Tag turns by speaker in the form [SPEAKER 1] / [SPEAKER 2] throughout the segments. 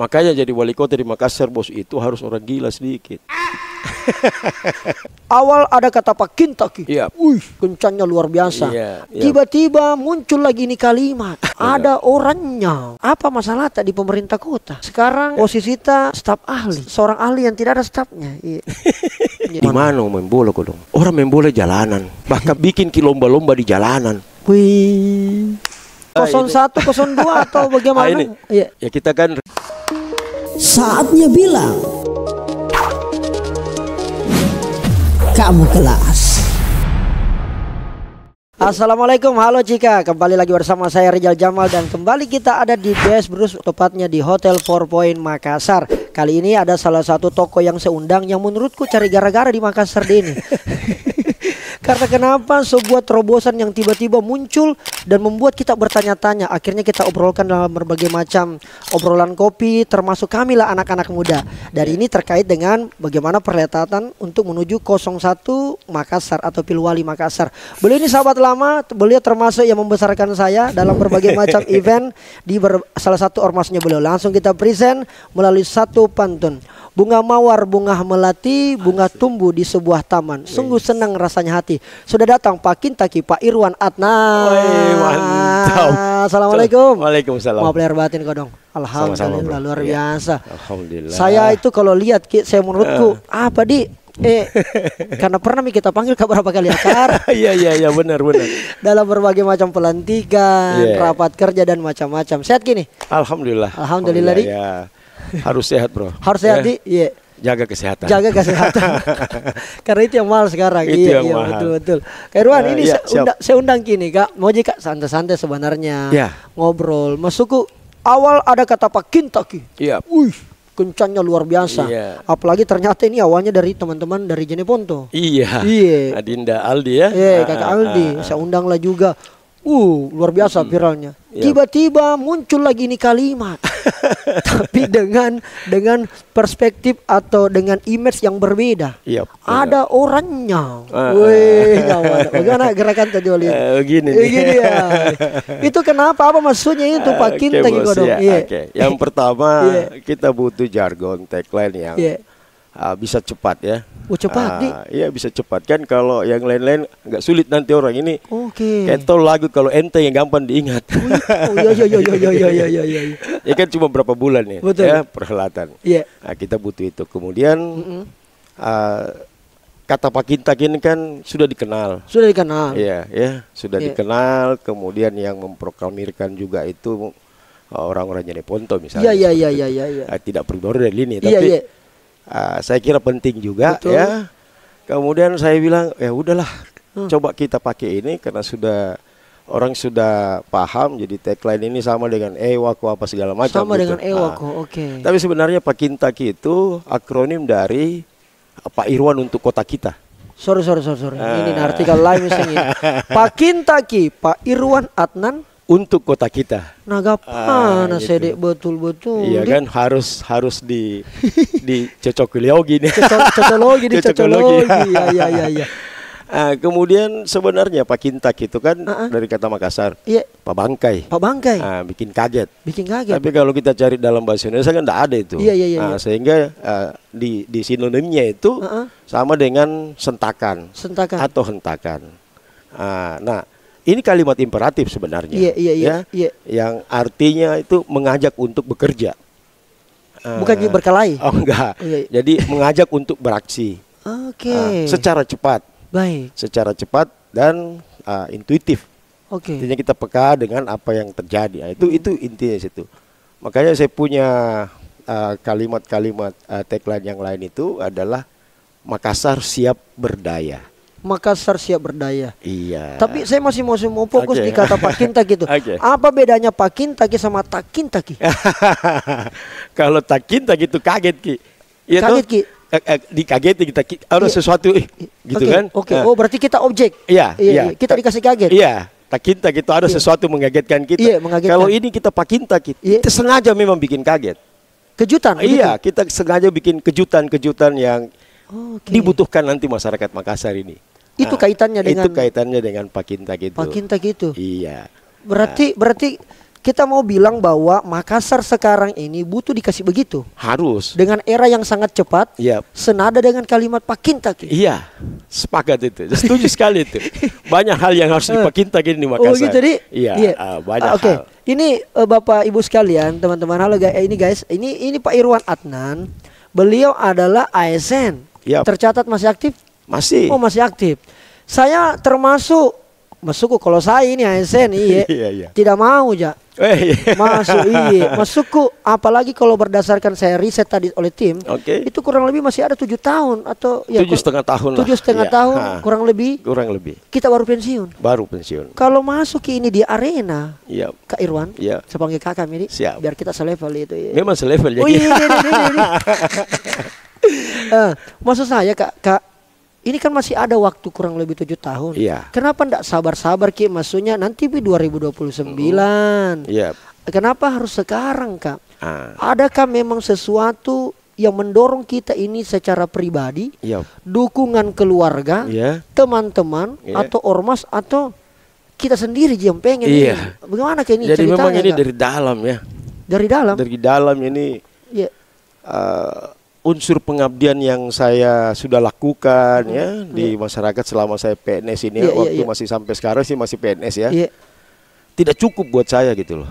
[SPEAKER 1] Makanya jadi wali kota di Makassar bos itu harus orang gila sedikit.
[SPEAKER 2] Awal ada kata Pakintaki.
[SPEAKER 1] Iya.
[SPEAKER 2] Wih, kencangnya luar biasa.
[SPEAKER 1] Iya, iya.
[SPEAKER 2] Tiba-tiba muncul lagi ini kalimat. Ada orangnya. Apa masalah tak di pemerintah kota? Sekarang posisi kita staf ahli. Seorang ahli yang tidak ada stafnya. Iya.
[SPEAKER 1] Di mana main bola kok dong? Orang main bola jalanan. Bahkan bikin lomba-lomba di jalanan.
[SPEAKER 2] Wih. 01, 02 atau bagaimana?
[SPEAKER 1] Ini.
[SPEAKER 2] Iya.
[SPEAKER 1] Ya kita kan.
[SPEAKER 3] Saatnya bilang kamu kelas.
[SPEAKER 2] Assalamualaikum, halo Cika. Kembali lagi bersama saya Rizal Jamal. Dan kembali kita ada di Best Bruce, tepatnya di Hotel 4 Point Makassar. Kali ini ada salah satu toko yang saya undang, yang menurutku cari gara-gara di Makassar ini. Karena kenapa sebuah terobosan yang tiba-tiba muncul dan membuat kita bertanya-tanya. Akhirnya kita obrolkan dalam berbagai macam obrolan kopi, termasuk kami lah anak-anak muda. Dari ini terkait dengan bagaimana perhelatan untuk menuju 01 Makassar atau Pilwali Makassar. Beliau ini sahabat lama, beliau termasuk yang membesarkan saya dalam berbagai macam event di salah satu ormasnya beliau. Langsung kita present melalui satu pantun. Bunga mawar, bunga melati, bunga tumbuh di sebuah taman. Sungguh senang rasanya hati. Sudah datang Pak Kintaki, Pak Irwan Adnan.
[SPEAKER 1] Mantap.
[SPEAKER 2] Assalamualaikum.
[SPEAKER 1] Waalaikumsalam.
[SPEAKER 2] Maaf lahir batin kau dong. Alhamdulillah,
[SPEAKER 1] Sama-sama,
[SPEAKER 2] luar
[SPEAKER 1] bro.
[SPEAKER 2] biasa.
[SPEAKER 1] Alhamdulillah.
[SPEAKER 2] Saya itu kalau lihat, saya menurutku apa di karena pernah kita panggil ke beberapa kali akar.
[SPEAKER 1] Iya benar.
[SPEAKER 2] Dalam berbagai macam pelantikan, rapat kerja dan macam-macam. Sehat gini?
[SPEAKER 1] Alhamdulillah.
[SPEAKER 2] Alhamdulillah, Di.
[SPEAKER 1] Ya. Harus sehat bro.
[SPEAKER 2] Harus sehat, Di. Iya.
[SPEAKER 1] Jaga kesehatan.
[SPEAKER 2] Jaga kesehatan. Karena itu yang mahal sekarang.
[SPEAKER 1] Itu yang mahal.
[SPEAKER 2] Betul. Kak Irwan, ini
[SPEAKER 1] iya,
[SPEAKER 2] saya undang kini Kak. Mau Kak santai-santai sebenarnya.
[SPEAKER 1] Ya.
[SPEAKER 2] Ngobrol. Masukku awal ada kata Pak Kintaki.
[SPEAKER 1] Iya.
[SPEAKER 2] Wih, kencangnya luar biasa.
[SPEAKER 1] Iya.
[SPEAKER 2] Apalagi ternyata ini awalnya dari teman-teman dari Jeneponto.
[SPEAKER 1] Iya.
[SPEAKER 2] Iya.
[SPEAKER 1] Adinda Aldi ya.
[SPEAKER 2] Iya, Kakak Aldi. Saya undanglah juga. Luar biasa viralnya. Tiba-tiba muncul lagi ini kalimat. Tapi dengan perspektif atau dengan image yang berbeda.
[SPEAKER 1] Iya.
[SPEAKER 2] Ada orangnya. Wih, bagaimana gerakan tadi lihat?
[SPEAKER 1] Gini
[SPEAKER 2] ya. Itu kenapa? Apa maksudnya itu Pak Kintaki
[SPEAKER 1] bos,
[SPEAKER 2] dong?
[SPEAKER 1] ya,
[SPEAKER 2] Iya.
[SPEAKER 1] Yang pertama kita butuh jargon tagline yang bisa cepat ya.
[SPEAKER 2] Cepat Di.
[SPEAKER 1] Iya bisa cepat kan, kalau yang lain-lain agak sulit nanti orang ini.
[SPEAKER 2] Oke.
[SPEAKER 1] Kayak tau lagu kalau ente yang gampang diingat.
[SPEAKER 2] Iya.
[SPEAKER 1] Ya kan cuma berapa bulan ya.
[SPEAKER 2] Betul.
[SPEAKER 1] Ya perhelatan.
[SPEAKER 2] Iya.
[SPEAKER 1] Nah, kita butuh itu. Kemudian kata Pak Kintaki ini kan sudah dikenal.
[SPEAKER 2] Sudah dikenal.
[SPEAKER 1] Iya, sudah dikenal. Kemudian yang memproklamirkan juga itu orang-orang Jeneponto misalnya.
[SPEAKER 2] Iya.
[SPEAKER 1] Tidak perlu dari ini, tapi saya kira penting juga. Betul. Ya. Kemudian saya bilang ya udahlah, coba kita pakai ini karena orang sudah paham. Jadi tagline ini sama dengan Ewako apa segala macam.
[SPEAKER 2] Sama
[SPEAKER 1] gitu.
[SPEAKER 2] dengan Ewako, oke.
[SPEAKER 1] Tapi sebenarnya Pak Kintaki itu akronim dari Pak Irwan untuk kota kita.
[SPEAKER 2] Sorry. Ini artikel lain misalnya. Pak Kintaki, Pak Irwan Adnan
[SPEAKER 1] untuk kota kita.
[SPEAKER 2] Naga panas
[SPEAKER 1] gitu.
[SPEAKER 2] Sedek betul.
[SPEAKER 1] Iya kan harus dicocokologi nih.
[SPEAKER 2] Cocokologi. Iya.
[SPEAKER 1] Kemudian sebenarnya Pak Kintaki itu kan dari kata Makassar.
[SPEAKER 2] Iya.
[SPEAKER 1] Pak Bangkai. Bikin kaget. Tapi kalau kita cari dalam bahasa Indonesia kan tidak ada itu.
[SPEAKER 2] Iya.
[SPEAKER 1] Sehingga di sinonimnya itu sama dengan sentakan. Atau hentakan. Nah, ini kalimat imperatif sebenarnya.
[SPEAKER 2] Iya.
[SPEAKER 1] Yang artinya itu mengajak untuk bekerja.
[SPEAKER 2] Bukan berkelahi.
[SPEAKER 1] Oh enggak.
[SPEAKER 2] Iya.
[SPEAKER 1] Jadi mengajak untuk beraksi.
[SPEAKER 2] Oke.
[SPEAKER 1] Secara cepat.
[SPEAKER 2] Baik.
[SPEAKER 1] Secara cepat dan intuitif.
[SPEAKER 2] Oke.
[SPEAKER 1] Intinya kita peka dengan apa yang terjadi. Itu intinya situ. Makanya saya punya kalimat-kalimat tagline yang lain itu adalah Makassar siap berdaya.
[SPEAKER 2] Makassar siap berdaya.
[SPEAKER 1] Iya.
[SPEAKER 2] Tapi saya masih mau fokus di kata Pak Kintaki itu. Apa bedanya Pak Kintaki sama Tak Kintaki?
[SPEAKER 1] Kalau Tak Kintaki itu kaget Ki. Ya
[SPEAKER 2] kaget Ki.
[SPEAKER 1] Dikageti kita ada sesuatu gitu kan?
[SPEAKER 2] Oke. Oh berarti kita objek.
[SPEAKER 1] Iya.
[SPEAKER 2] Kita dikasih kaget.
[SPEAKER 1] Iya. Tak Kintaki itu ada sesuatu mengagetkan kita.
[SPEAKER 2] Iya, mengagetkan.
[SPEAKER 1] Kalau ini kita Pak Kintaki, kita sengaja memang bikin kaget.
[SPEAKER 2] Kejutan.
[SPEAKER 1] Iya, kita sengaja bikin kejutan-kejutan yang dibutuhkan nanti masyarakat Makassar ini.
[SPEAKER 2] Itu kaitannya dengan
[SPEAKER 1] Pak Kintaki itu.
[SPEAKER 2] Pak Kintaki itu.
[SPEAKER 1] Iya.
[SPEAKER 2] Berarti kita mau bilang bahwa Makassar sekarang ini butuh dikasih begitu.
[SPEAKER 1] Harus.
[SPEAKER 2] Dengan era yang sangat cepat,
[SPEAKER 1] Iya.
[SPEAKER 2] senada dengan kalimat Pakintaki.
[SPEAKER 1] Iya, sepakat itu. Setuju sekali itu. Banyak hal yang harus dipakinta gini di Makassar.
[SPEAKER 2] Oh gitu, jadi
[SPEAKER 1] iya, banyak
[SPEAKER 2] Oke.
[SPEAKER 1] hal.
[SPEAKER 2] Ini Bapak Ibu sekalian, teman-teman, halo guys, ini Pak Irwan Adnan. Beliau adalah ASN.
[SPEAKER 1] Yap.
[SPEAKER 2] Tercatat masih aktif?
[SPEAKER 1] Masih.
[SPEAKER 2] Oh, masih aktif. Saya termasuk masuk kalau saya ini ASN, iya.
[SPEAKER 1] Iya.
[SPEAKER 2] Tidak mau, ja.
[SPEAKER 1] Iya.
[SPEAKER 2] Masukku, apalagi kalau berdasarkan saya riset tadi oleh tim,
[SPEAKER 1] Oke.
[SPEAKER 2] itu kurang lebih masih ada 7 tahun atau ya
[SPEAKER 1] 7,5 tahun lah.
[SPEAKER 2] 7,5
[SPEAKER 1] Iya.
[SPEAKER 2] tahun kurang lebih.
[SPEAKER 1] Kurang lebih.
[SPEAKER 2] Kita baru pensiun.
[SPEAKER 1] Baru pensiun.
[SPEAKER 2] Kalau masuk ini di arena,
[SPEAKER 1] Iya.
[SPEAKER 2] Kak Irwan,
[SPEAKER 1] Iya.
[SPEAKER 2] saya panggil kakak ini,
[SPEAKER 1] Siap.
[SPEAKER 2] biar kita selevel itu. Ya.
[SPEAKER 1] Memang selevel
[SPEAKER 2] Oh
[SPEAKER 1] jadi.
[SPEAKER 2] iya, ini. Maksud saya Kak, ini kan masih ada waktu kurang lebih 7 tahun.
[SPEAKER 1] Iya.
[SPEAKER 2] Kenapa ndak sabar-sabar Ki? Maksudnya nanti 2029.
[SPEAKER 1] Iya.
[SPEAKER 2] Kenapa harus sekarang Kak?
[SPEAKER 1] Ah.
[SPEAKER 2] Adakah memang sesuatu yang mendorong kita ini secara pribadi?
[SPEAKER 1] Iya.
[SPEAKER 2] Dukungan keluarga,
[SPEAKER 1] Iya.
[SPEAKER 2] teman-teman,
[SPEAKER 1] Iya.
[SPEAKER 2] atau ormas, atau kita sendiri yang pengen
[SPEAKER 1] Iya.
[SPEAKER 2] ini? Bagaimana Kak ini
[SPEAKER 1] Jadi
[SPEAKER 2] ceritanya,
[SPEAKER 1] memang ini
[SPEAKER 2] Kak?
[SPEAKER 1] dari dalam ya.
[SPEAKER 2] Dari dalam?
[SPEAKER 1] Dari dalam ini
[SPEAKER 2] Iya.
[SPEAKER 1] unsur pengabdian yang saya sudah lakukan ya di masyarakat selama saya PNS ini
[SPEAKER 2] Iya,
[SPEAKER 1] waktu
[SPEAKER 2] iya.
[SPEAKER 1] masih sampai sekarang sih masih PNS ya.
[SPEAKER 2] Iya.
[SPEAKER 1] Tidak cukup buat saya gitu loh.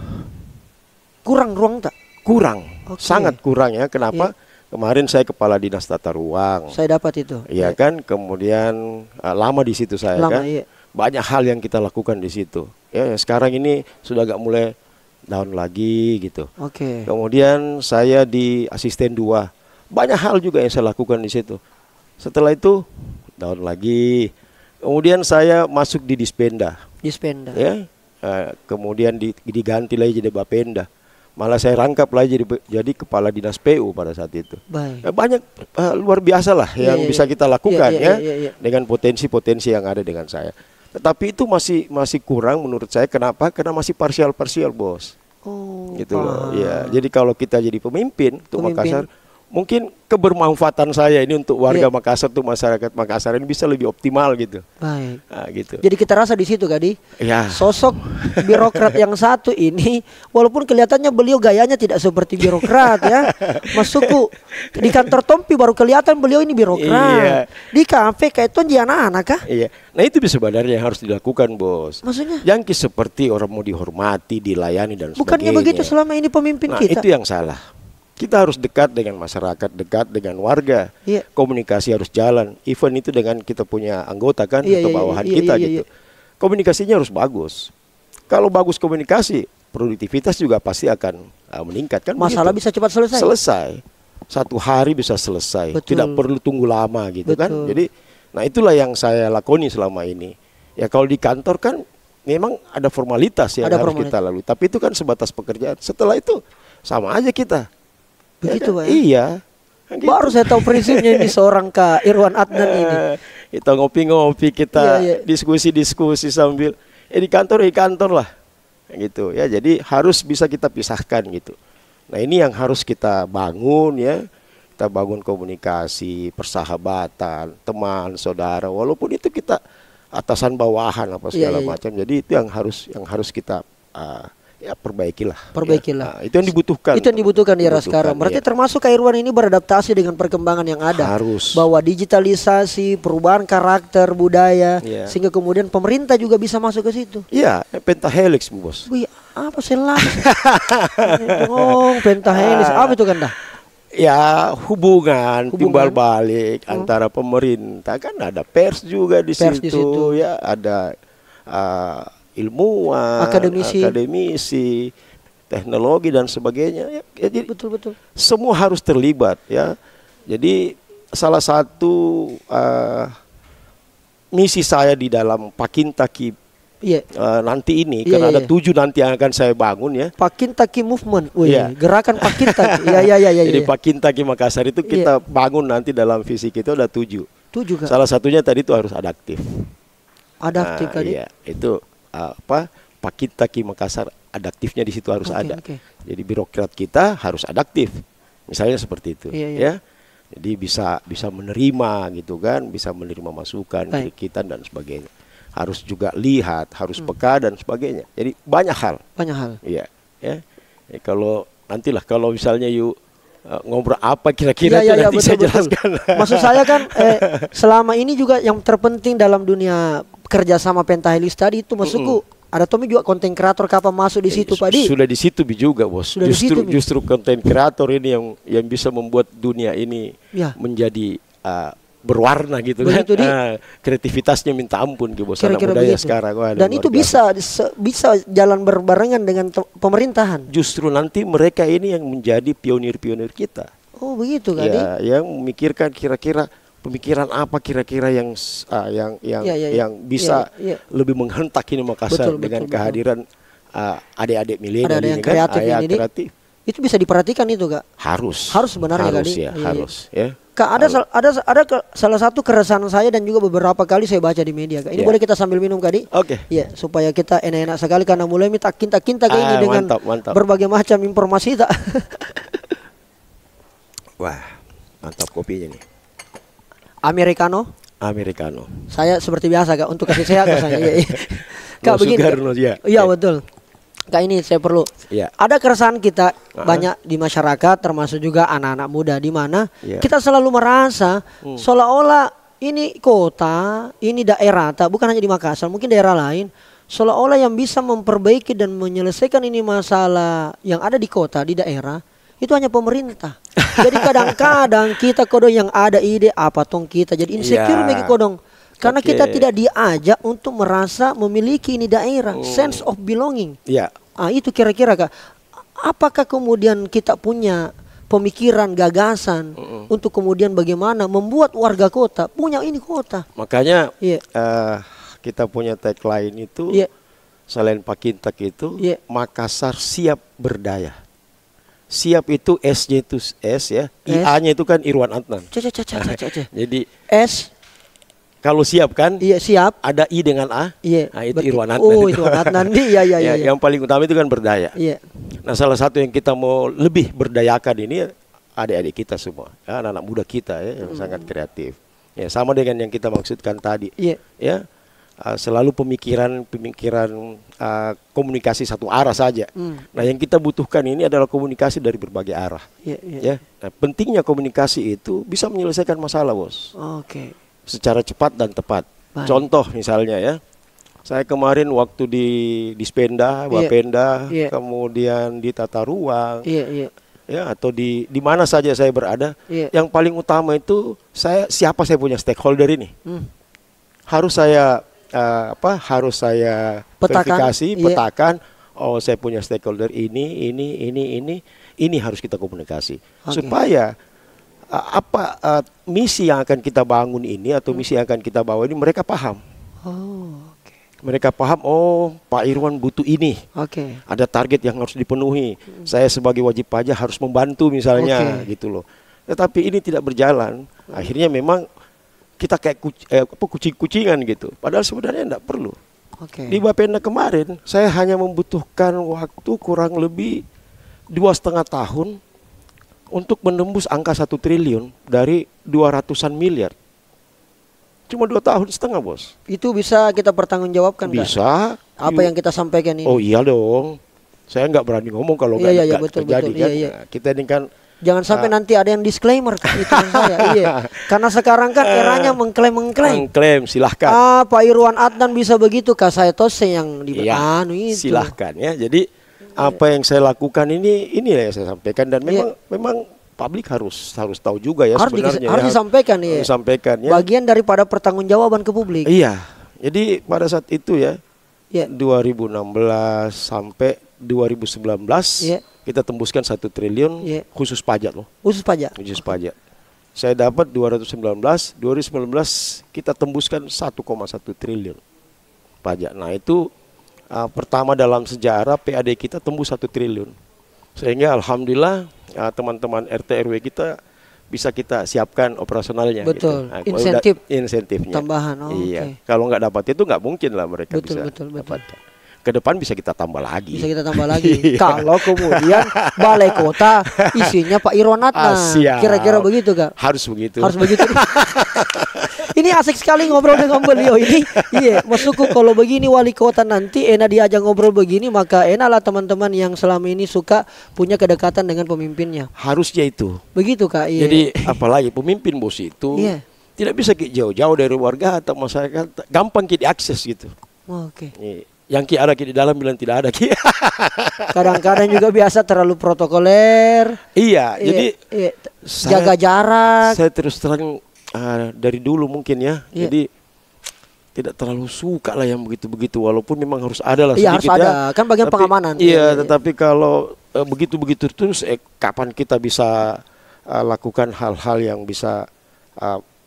[SPEAKER 2] Kurang ruang tak?
[SPEAKER 1] Kurang.
[SPEAKER 2] Oke.
[SPEAKER 1] Sangat kurang ya. Kenapa? Kemarin saya kepala dinas tata ruang.
[SPEAKER 2] Saya dapat itu.
[SPEAKER 1] Iya kan? Kemudian lama di situ saya
[SPEAKER 2] Lama,
[SPEAKER 1] kan.
[SPEAKER 2] iya.
[SPEAKER 1] Banyak hal yang kita lakukan di situ. Ya, sekarang ini sudah agak mulai down lagi gitu.
[SPEAKER 2] Oke.
[SPEAKER 1] Kemudian saya di asisten 2. Banyak hal juga yang saya lakukan di situ. Setelah itu down lagi. Kemudian saya masuk di Dispenda.
[SPEAKER 2] Dispenda.
[SPEAKER 1] Ya. Kemudian diganti lagi jadi Bapenda. Malah saya rangkap lagi jadi kepala dinas PU pada saat itu.
[SPEAKER 2] Baik.
[SPEAKER 1] Banyak luar biasa lah
[SPEAKER 2] Iya,
[SPEAKER 1] yang
[SPEAKER 2] iya,
[SPEAKER 1] bisa
[SPEAKER 2] iya.
[SPEAKER 1] kita lakukan
[SPEAKER 2] Iya.
[SPEAKER 1] dengan potensi-potensi yang ada dengan saya. Tetapi itu masih kurang menurut saya. Kenapa? Karena masih parsial-parsial, Bos.
[SPEAKER 2] Oh,
[SPEAKER 1] Gitu loh.
[SPEAKER 2] paham.
[SPEAKER 1] Ya, jadi kalau kita jadi pemimpin untuk
[SPEAKER 2] Pemimpin.
[SPEAKER 1] Makassar, mungkin kebermanfaatan saya ini untuk warga
[SPEAKER 2] Iya.
[SPEAKER 1] Makassar, untuk masyarakat Makassar ini bisa lebih optimal gitu.
[SPEAKER 2] Baik.
[SPEAKER 1] Nah, gitu.
[SPEAKER 2] Jadi kita rasa di situ Kadi,
[SPEAKER 1] Ya.
[SPEAKER 2] sosok birokrat yang satu ini, walaupun kelihatannya beliau gayanya tidak seperti birokrat ya. Masukku di kantor Tompi baru kelihatan beliau ini birokrat.
[SPEAKER 1] Iya.
[SPEAKER 2] Di kafe kayak itu anak-anak kah?
[SPEAKER 1] Iya. Nah, itu sebenarnya yang harus dilakukan, Bos.
[SPEAKER 2] Maksudnya?
[SPEAKER 1] Yang seperti orang mau dihormati, dilayani dan
[SPEAKER 2] Bukannya
[SPEAKER 1] sebagainya.
[SPEAKER 2] begitu selama ini pemimpin
[SPEAKER 1] Nah,
[SPEAKER 2] kita?
[SPEAKER 1] itu yang salah. Kita harus dekat dengan masyarakat, dekat dengan warga.
[SPEAKER 2] Iya.
[SPEAKER 1] Komunikasi harus jalan. Even itu dengan kita punya anggota kan,
[SPEAKER 2] Iya,
[SPEAKER 1] atau
[SPEAKER 2] iya,
[SPEAKER 1] bawahan
[SPEAKER 2] iya,
[SPEAKER 1] kita
[SPEAKER 2] iya,
[SPEAKER 1] gitu.
[SPEAKER 2] iya.
[SPEAKER 1] Komunikasinya harus bagus. Kalau bagus komunikasi, produktivitas juga pasti akan meningkat kan.
[SPEAKER 2] Masalah
[SPEAKER 1] begitu.
[SPEAKER 2] bisa cepat selesai.
[SPEAKER 1] Selesai. 1 hari bisa selesai.
[SPEAKER 2] Betul.
[SPEAKER 1] Tidak perlu tunggu lama gitu kan.
[SPEAKER 2] Betul.
[SPEAKER 1] Jadi, nah itulah yang saya lakoni selama ini. Ya kalau di kantor kan memang ada formalitas yang
[SPEAKER 2] Ada
[SPEAKER 1] harus
[SPEAKER 2] formalitas.
[SPEAKER 1] kita lalui. Tapi itu kan sebatas pekerjaan. Setelah itu sama aja kita.
[SPEAKER 2] Begitu, Pak, ya?
[SPEAKER 1] Iya. Gitu.
[SPEAKER 2] Baru saya tahu prinsipnya ini seorang Kak Irwan Adnan ini.
[SPEAKER 1] Kita ngopi-ngopi, kita
[SPEAKER 2] Iya, iya.
[SPEAKER 1] diskusi-diskusi sambil di kantor lah. Gitu ya. Jadi harus bisa kita pisahkan gitu. Nah, ini yang harus kita bangun ya. Kita bangun komunikasi, persahabatan, teman, saudara. Walaupun itu kita atasan bawahan apa segala
[SPEAKER 2] Iya, iya.
[SPEAKER 1] macam. Jadi itu yang harus kita ya perbaikilah.
[SPEAKER 2] Perbaikilah.
[SPEAKER 1] Ya. Nah, itu yang dibutuhkan.
[SPEAKER 2] Itu yang dibutuhkan di era sekarang. Berarti
[SPEAKER 1] ya.
[SPEAKER 2] termasuk Kak Irwan ini beradaptasi dengan perkembangan yang ada.
[SPEAKER 1] Harus.
[SPEAKER 2] Bahwa digitalisasi, perubahan karakter, budaya,
[SPEAKER 1] Iya.
[SPEAKER 2] sehingga kemudian pemerintah juga bisa masuk ke situ.
[SPEAKER 1] Iya, pentahelix, Bos.
[SPEAKER 2] Wih, apa selang? Oh, pentahelix. Apa itu kan dah?
[SPEAKER 1] Ya hubungan timbal balik
[SPEAKER 2] Hmm.
[SPEAKER 1] antara pemerintah, kan ada pers juga di
[SPEAKER 2] Pers di situ.
[SPEAKER 1] situ ya, ada ilmuwan, akademisi, teknologi dan sebagainya ya, jadi
[SPEAKER 2] Betul.
[SPEAKER 1] semua harus terlibat ya. Jadi salah satu misi saya di dalam Pakintaki
[SPEAKER 2] Iya.
[SPEAKER 1] nanti ini,
[SPEAKER 2] Iya,
[SPEAKER 1] karena
[SPEAKER 2] iya,
[SPEAKER 1] ada
[SPEAKER 2] iya.
[SPEAKER 1] 7 nanti yang akan saya bangun ya.
[SPEAKER 2] Pakintaki Movement. Wih,
[SPEAKER 1] Iya.
[SPEAKER 2] gerakan Pakintaki. Iya.
[SPEAKER 1] Jadi Pakintaki Makassar itu kita bangun nanti dalam visi kita ada 7.
[SPEAKER 2] Itu juga
[SPEAKER 1] Salah satunya tadi itu harus adaptif.
[SPEAKER 2] adaptif
[SPEAKER 1] Nah,
[SPEAKER 2] kali.
[SPEAKER 1] iya, itu Pakintaki Makassar adaptifnya di situ harus
[SPEAKER 2] Oke,
[SPEAKER 1] ada.
[SPEAKER 2] oke.
[SPEAKER 1] Jadi birokrat kita harus adaptif. Misalnya seperti itu,
[SPEAKER 2] Iya, iya.
[SPEAKER 1] ya. Jadi bisa menerima gitu kan, bisa menerima masukan,
[SPEAKER 2] Baik.
[SPEAKER 1] kritikan dan sebagainya. Harus juga lihat, harus peka dan sebagainya. Jadi banyak hal.
[SPEAKER 2] Banyak hal.
[SPEAKER 1] Iya. ya. Kalau nantilah kalau misalnya ngobrol apa kira-kira
[SPEAKER 2] Iya,
[SPEAKER 1] nanti saya
[SPEAKER 2] betul.
[SPEAKER 1] jelaskan.
[SPEAKER 2] Maksud saya kan selama ini juga yang terpenting dalam dunia kerjasama pentahelix tadi itu maksudku ada Tommy juga konten kreator kapan masuk di situ Pak Di?
[SPEAKER 1] Sudah di situ juga bos.
[SPEAKER 2] Sudah di situ, Mi.
[SPEAKER 1] Justru konten kreator ini yang bisa membuat dunia ini
[SPEAKER 2] Ya.
[SPEAKER 1] menjadi berwarna gitu
[SPEAKER 2] Begitu, Di.
[SPEAKER 1] kan. Kreativitasnya minta ampun ke bos anak
[SPEAKER 2] Kira-kira
[SPEAKER 1] budaya
[SPEAKER 2] begitu.
[SPEAKER 1] sekarang. Waduh,
[SPEAKER 2] Dan
[SPEAKER 1] luar
[SPEAKER 2] itu
[SPEAKER 1] biasa.
[SPEAKER 2] bisa jalan berbarengan dengan pemerintahan.
[SPEAKER 1] Justru nanti mereka ini yang menjadi pionir-pionir kita.
[SPEAKER 2] Oh begitu kan? Di?
[SPEAKER 1] Ya, yang memikirkan kira-kira pemikiran apa kira-kira yang bisa lebih menghentak ini Makassar dengan kehadiran adik-adik milenial
[SPEAKER 2] Ada yang
[SPEAKER 1] ini kan,
[SPEAKER 2] kreatif ini, Di.
[SPEAKER 1] kreatif.
[SPEAKER 2] Itu bisa diperhatikan itu Kak.
[SPEAKER 1] Harus
[SPEAKER 2] Sebenarnya
[SPEAKER 1] harus
[SPEAKER 2] Kak, Di.
[SPEAKER 1] ya,
[SPEAKER 2] Iya.
[SPEAKER 1] harus ya.
[SPEAKER 2] Kak salah satu keresahan saya dan juga beberapa kali saya baca di media Kak. Ini
[SPEAKER 1] Iya.
[SPEAKER 2] boleh kita sambil minum Kak Di?
[SPEAKER 1] Oke.
[SPEAKER 2] Iya, supaya kita enak-enak sekali karena mulai minta kinta-kinta kayak ini dengan
[SPEAKER 1] mantap.
[SPEAKER 2] berbagai macam informasi tak.
[SPEAKER 1] Wah, mantap kopinya nih.
[SPEAKER 2] Americano.
[SPEAKER 1] Saya
[SPEAKER 2] Seperti biasa Kak untuk kasih sehat Kak saya. Iya. Kak
[SPEAKER 1] No
[SPEAKER 2] begini.
[SPEAKER 1] sugar,
[SPEAKER 2] Kak.
[SPEAKER 1] no, ya.
[SPEAKER 2] Iya betul. Kak ini saya perlu.
[SPEAKER 1] Iya.
[SPEAKER 2] Ada keresahan kita banyak di masyarakat termasuk juga anak-anak muda di mana
[SPEAKER 1] Iya.
[SPEAKER 2] kita selalu merasa seolah-olah ini kota, ini daerah, bukan hanya di Makassar, mungkin daerah lain, seolah-olah yang bisa memperbaiki dan menyelesaikan ini masalah yang ada di kota, di daerah, itu hanya pemerintah. Jadi kadang-kadang kita kodong yang ada ide apa tong kita jadi insecure
[SPEAKER 1] Ya.
[SPEAKER 2] bagi kodong. Karena
[SPEAKER 1] Oke.
[SPEAKER 2] kita tidak diajak untuk merasa memiliki ini daerah, sense of belonging.
[SPEAKER 1] Iya.
[SPEAKER 2] Itu kira-kira Kak, apakah kemudian kita punya pemikiran, gagasan untuk kemudian bagaimana membuat warga kota punya ini kota?
[SPEAKER 1] Makanya
[SPEAKER 2] Iya.
[SPEAKER 1] kita punya tagline itu
[SPEAKER 2] Iya.
[SPEAKER 1] selain Pakintak itu
[SPEAKER 2] Iya.
[SPEAKER 1] Makassar siap berdaya. Siap itu S-nya itu S ya,
[SPEAKER 2] S.
[SPEAKER 1] IA-nya itu kan Irwan Adnan.
[SPEAKER 2] Ca.
[SPEAKER 1] Jadi
[SPEAKER 2] S,
[SPEAKER 1] kalau siap kan
[SPEAKER 2] iya siap.
[SPEAKER 1] ada I dengan A.
[SPEAKER 2] Iya.
[SPEAKER 1] Nah, itu
[SPEAKER 2] Berarti-
[SPEAKER 1] Irwan Adnan.
[SPEAKER 2] Oh, Irwan Adnan. Iya.
[SPEAKER 1] Ya, yang paling utama itu kan berdaya.
[SPEAKER 2] Iya.
[SPEAKER 1] Nah, salah satu yang kita mau lebih berdayakan ini adik-adik kita semua, ya, anak-anak muda kita ya, yang sangat kreatif. Ya, sama dengan yang kita maksudkan tadi.
[SPEAKER 2] Iya.
[SPEAKER 1] Ya, selalu pemikiran komunikasi satu arah saja. Nah, yang kita butuhkan ini adalah komunikasi dari berbagai arah.
[SPEAKER 2] Iya.
[SPEAKER 1] Ya, nah, pentingnya komunikasi itu bisa menyelesaikan masalah, bos,
[SPEAKER 2] Oke.
[SPEAKER 1] secara cepat dan tepat.
[SPEAKER 2] Baik.
[SPEAKER 1] Contoh misalnya ya, saya kemarin waktu di Spenda, Bapenda,
[SPEAKER 2] Iya.
[SPEAKER 1] kemudian di Tata Ruang,
[SPEAKER 2] Iya.
[SPEAKER 1] ya, atau di mana saja saya berada,
[SPEAKER 2] Iya.
[SPEAKER 1] yang paling utama itu siapa saya punya stakeholder ini. Harus saya
[SPEAKER 2] Petakan,
[SPEAKER 1] verifikasi,
[SPEAKER 2] iya.
[SPEAKER 1] petakan. Oh, saya punya stakeholder ini harus kita komunikasi supaya misi yang akan kita bangun ini atau misi yang akan kita bawa ini mereka paham.
[SPEAKER 2] Oh, oke.
[SPEAKER 1] Mereka paham, oh Pak Irwan butuh ini.
[SPEAKER 2] Oke.
[SPEAKER 1] Ada target yang harus dipenuhi. Saya sebagai wajib pajak harus membantu misalnya gitu loh. Tetapi ini tidak berjalan. Akhirnya memang kita kayak kucing-kucingan gitu. Padahal sebenarnya tidak perlu.
[SPEAKER 2] Oke.
[SPEAKER 1] Di Bapenda kemarin saya hanya membutuhkan waktu kurang lebih 2,5 tahun untuk menembus angka 1 triliun dari 200-an miliar. Cuma 2,5 tahun, bos.
[SPEAKER 2] Itu bisa kita pertanggungjawabkan Kak?
[SPEAKER 1] Bisa.
[SPEAKER 2] Apa yang kita sampaikan ini?
[SPEAKER 1] Oh iya dong. Saya nggak berani ngomong kalau
[SPEAKER 2] Iya,
[SPEAKER 1] nggak
[SPEAKER 2] betul,
[SPEAKER 1] terjadi
[SPEAKER 2] betul.
[SPEAKER 1] kan.
[SPEAKER 2] Iya.
[SPEAKER 1] Nah, kita ini kan
[SPEAKER 2] Jangan sampai nanti ada yang disclaimer Kak, itu maksud saya. Iya. Karena sekarang kan eranya mengklaim.
[SPEAKER 1] mengklaim, silahkan.
[SPEAKER 2] Pak Irwan Adnan bisa begitu Kak, saya tose yang di
[SPEAKER 1] Iya,
[SPEAKER 2] itu.
[SPEAKER 1] silahkan ya. Jadi apa yang saya lakukan ini yang saya sampaikan dan memang publik harus tahu juga ya sebenarnya.
[SPEAKER 2] Harus disampaikan ya.
[SPEAKER 1] Harus disampaikan ya.
[SPEAKER 2] Bagian daripada pertanggungjawaban ke publik.
[SPEAKER 1] Iya. Jadi pada saat itu ya,
[SPEAKER 2] Iya.
[SPEAKER 1] 2016 sampai 2019
[SPEAKER 2] Iya.
[SPEAKER 1] kita tembuskan 1 triliun
[SPEAKER 2] Iya.
[SPEAKER 1] khusus pajak loh.
[SPEAKER 2] Khusus pajak.
[SPEAKER 1] Khusus pajak. Saya dapat 2019 kita tembuskan 1,1 triliun pajak. Nah, itu pertama dalam sejarah PAD kita tembus 1 triliun. Sehingga alhamdulillah teman-teman RT RW kita bisa kita siapkan operasionalnya.
[SPEAKER 2] Betul.
[SPEAKER 1] Gitu. Nah, insentifnya.
[SPEAKER 2] Tambahan. Oh,
[SPEAKER 1] Iya.
[SPEAKER 2] oke.
[SPEAKER 1] Kalau nggak dapat itu nggak mungkin lah mereka
[SPEAKER 2] Betul.
[SPEAKER 1] bisa dapatkan. Ke depan bisa kita tambah lagi.
[SPEAKER 2] Bisa kita tambah lagi. Kalau kemudian balai kota isinya Pak Irwan Adnan.
[SPEAKER 1] Siap.
[SPEAKER 2] Kira-kira begitu Kak?
[SPEAKER 1] Harus begitu.
[SPEAKER 2] Harus begitu. Ini asik sekali ngobrol dengan beliau ini. Iya, maksudku kalau begini wali kota nanti enak diajak ngobrol begini, maka enaklah teman-teman yang selama ini suka punya kedekatan dengan pemimpinnya.
[SPEAKER 1] Harusnya itu.
[SPEAKER 2] Begitu Kak. Iya.
[SPEAKER 1] Jadi apalagi pemimpin bos itu tidak bisa jauh-jauh dari warga atau masyarakat, gampang kita diakses gitu.
[SPEAKER 2] Oke.
[SPEAKER 1] Yang ada di dalam bilang tidak ada.
[SPEAKER 2] Kadang-kadang juga biasa terlalu protokoler.
[SPEAKER 1] Iya, jadi
[SPEAKER 2] jaga jarak.
[SPEAKER 1] Saya terus terang dari dulu mungkin ya. Jadi tidak terlalu suka lah yang begitu-begitu, walaupun memang harus ada lah sedikit.
[SPEAKER 2] Iya, harus ada. Kan bagian pengamanan.
[SPEAKER 1] Iya, tetapi kalau begitu-begitu terus kapan kita bisa lakukan hal-hal yang bisa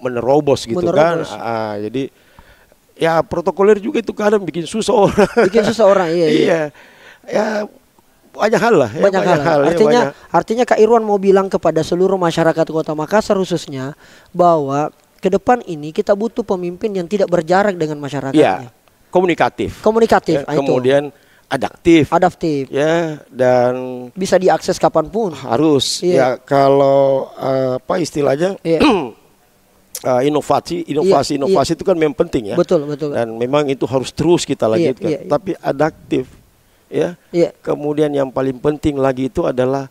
[SPEAKER 1] menerobos gitu kan. Jadi ya protokoler juga itu kadang bikin susah orang. Iya. Ya banyak hal lah.
[SPEAKER 2] Banyak hal. Artinya Kak Irwan mau bilang kepada seluruh masyarakat Kota Makassar khususnya bahwa ke depan ini kita butuh pemimpin yang tidak berjarak dengan masyarakatnya.
[SPEAKER 1] Ya, komunikatif.
[SPEAKER 2] Ya,
[SPEAKER 1] kemudian adaptif. Ya, dan
[SPEAKER 2] bisa diakses kapanpun.
[SPEAKER 1] Harus. Ya, kalau apa istilahnya? Inovasi itu kan memang penting ya.
[SPEAKER 2] Betul.
[SPEAKER 1] Dan memang itu harus terus kita lanjutkan. Tapi adaptif, ya. Kemudian yang paling penting lagi itu adalah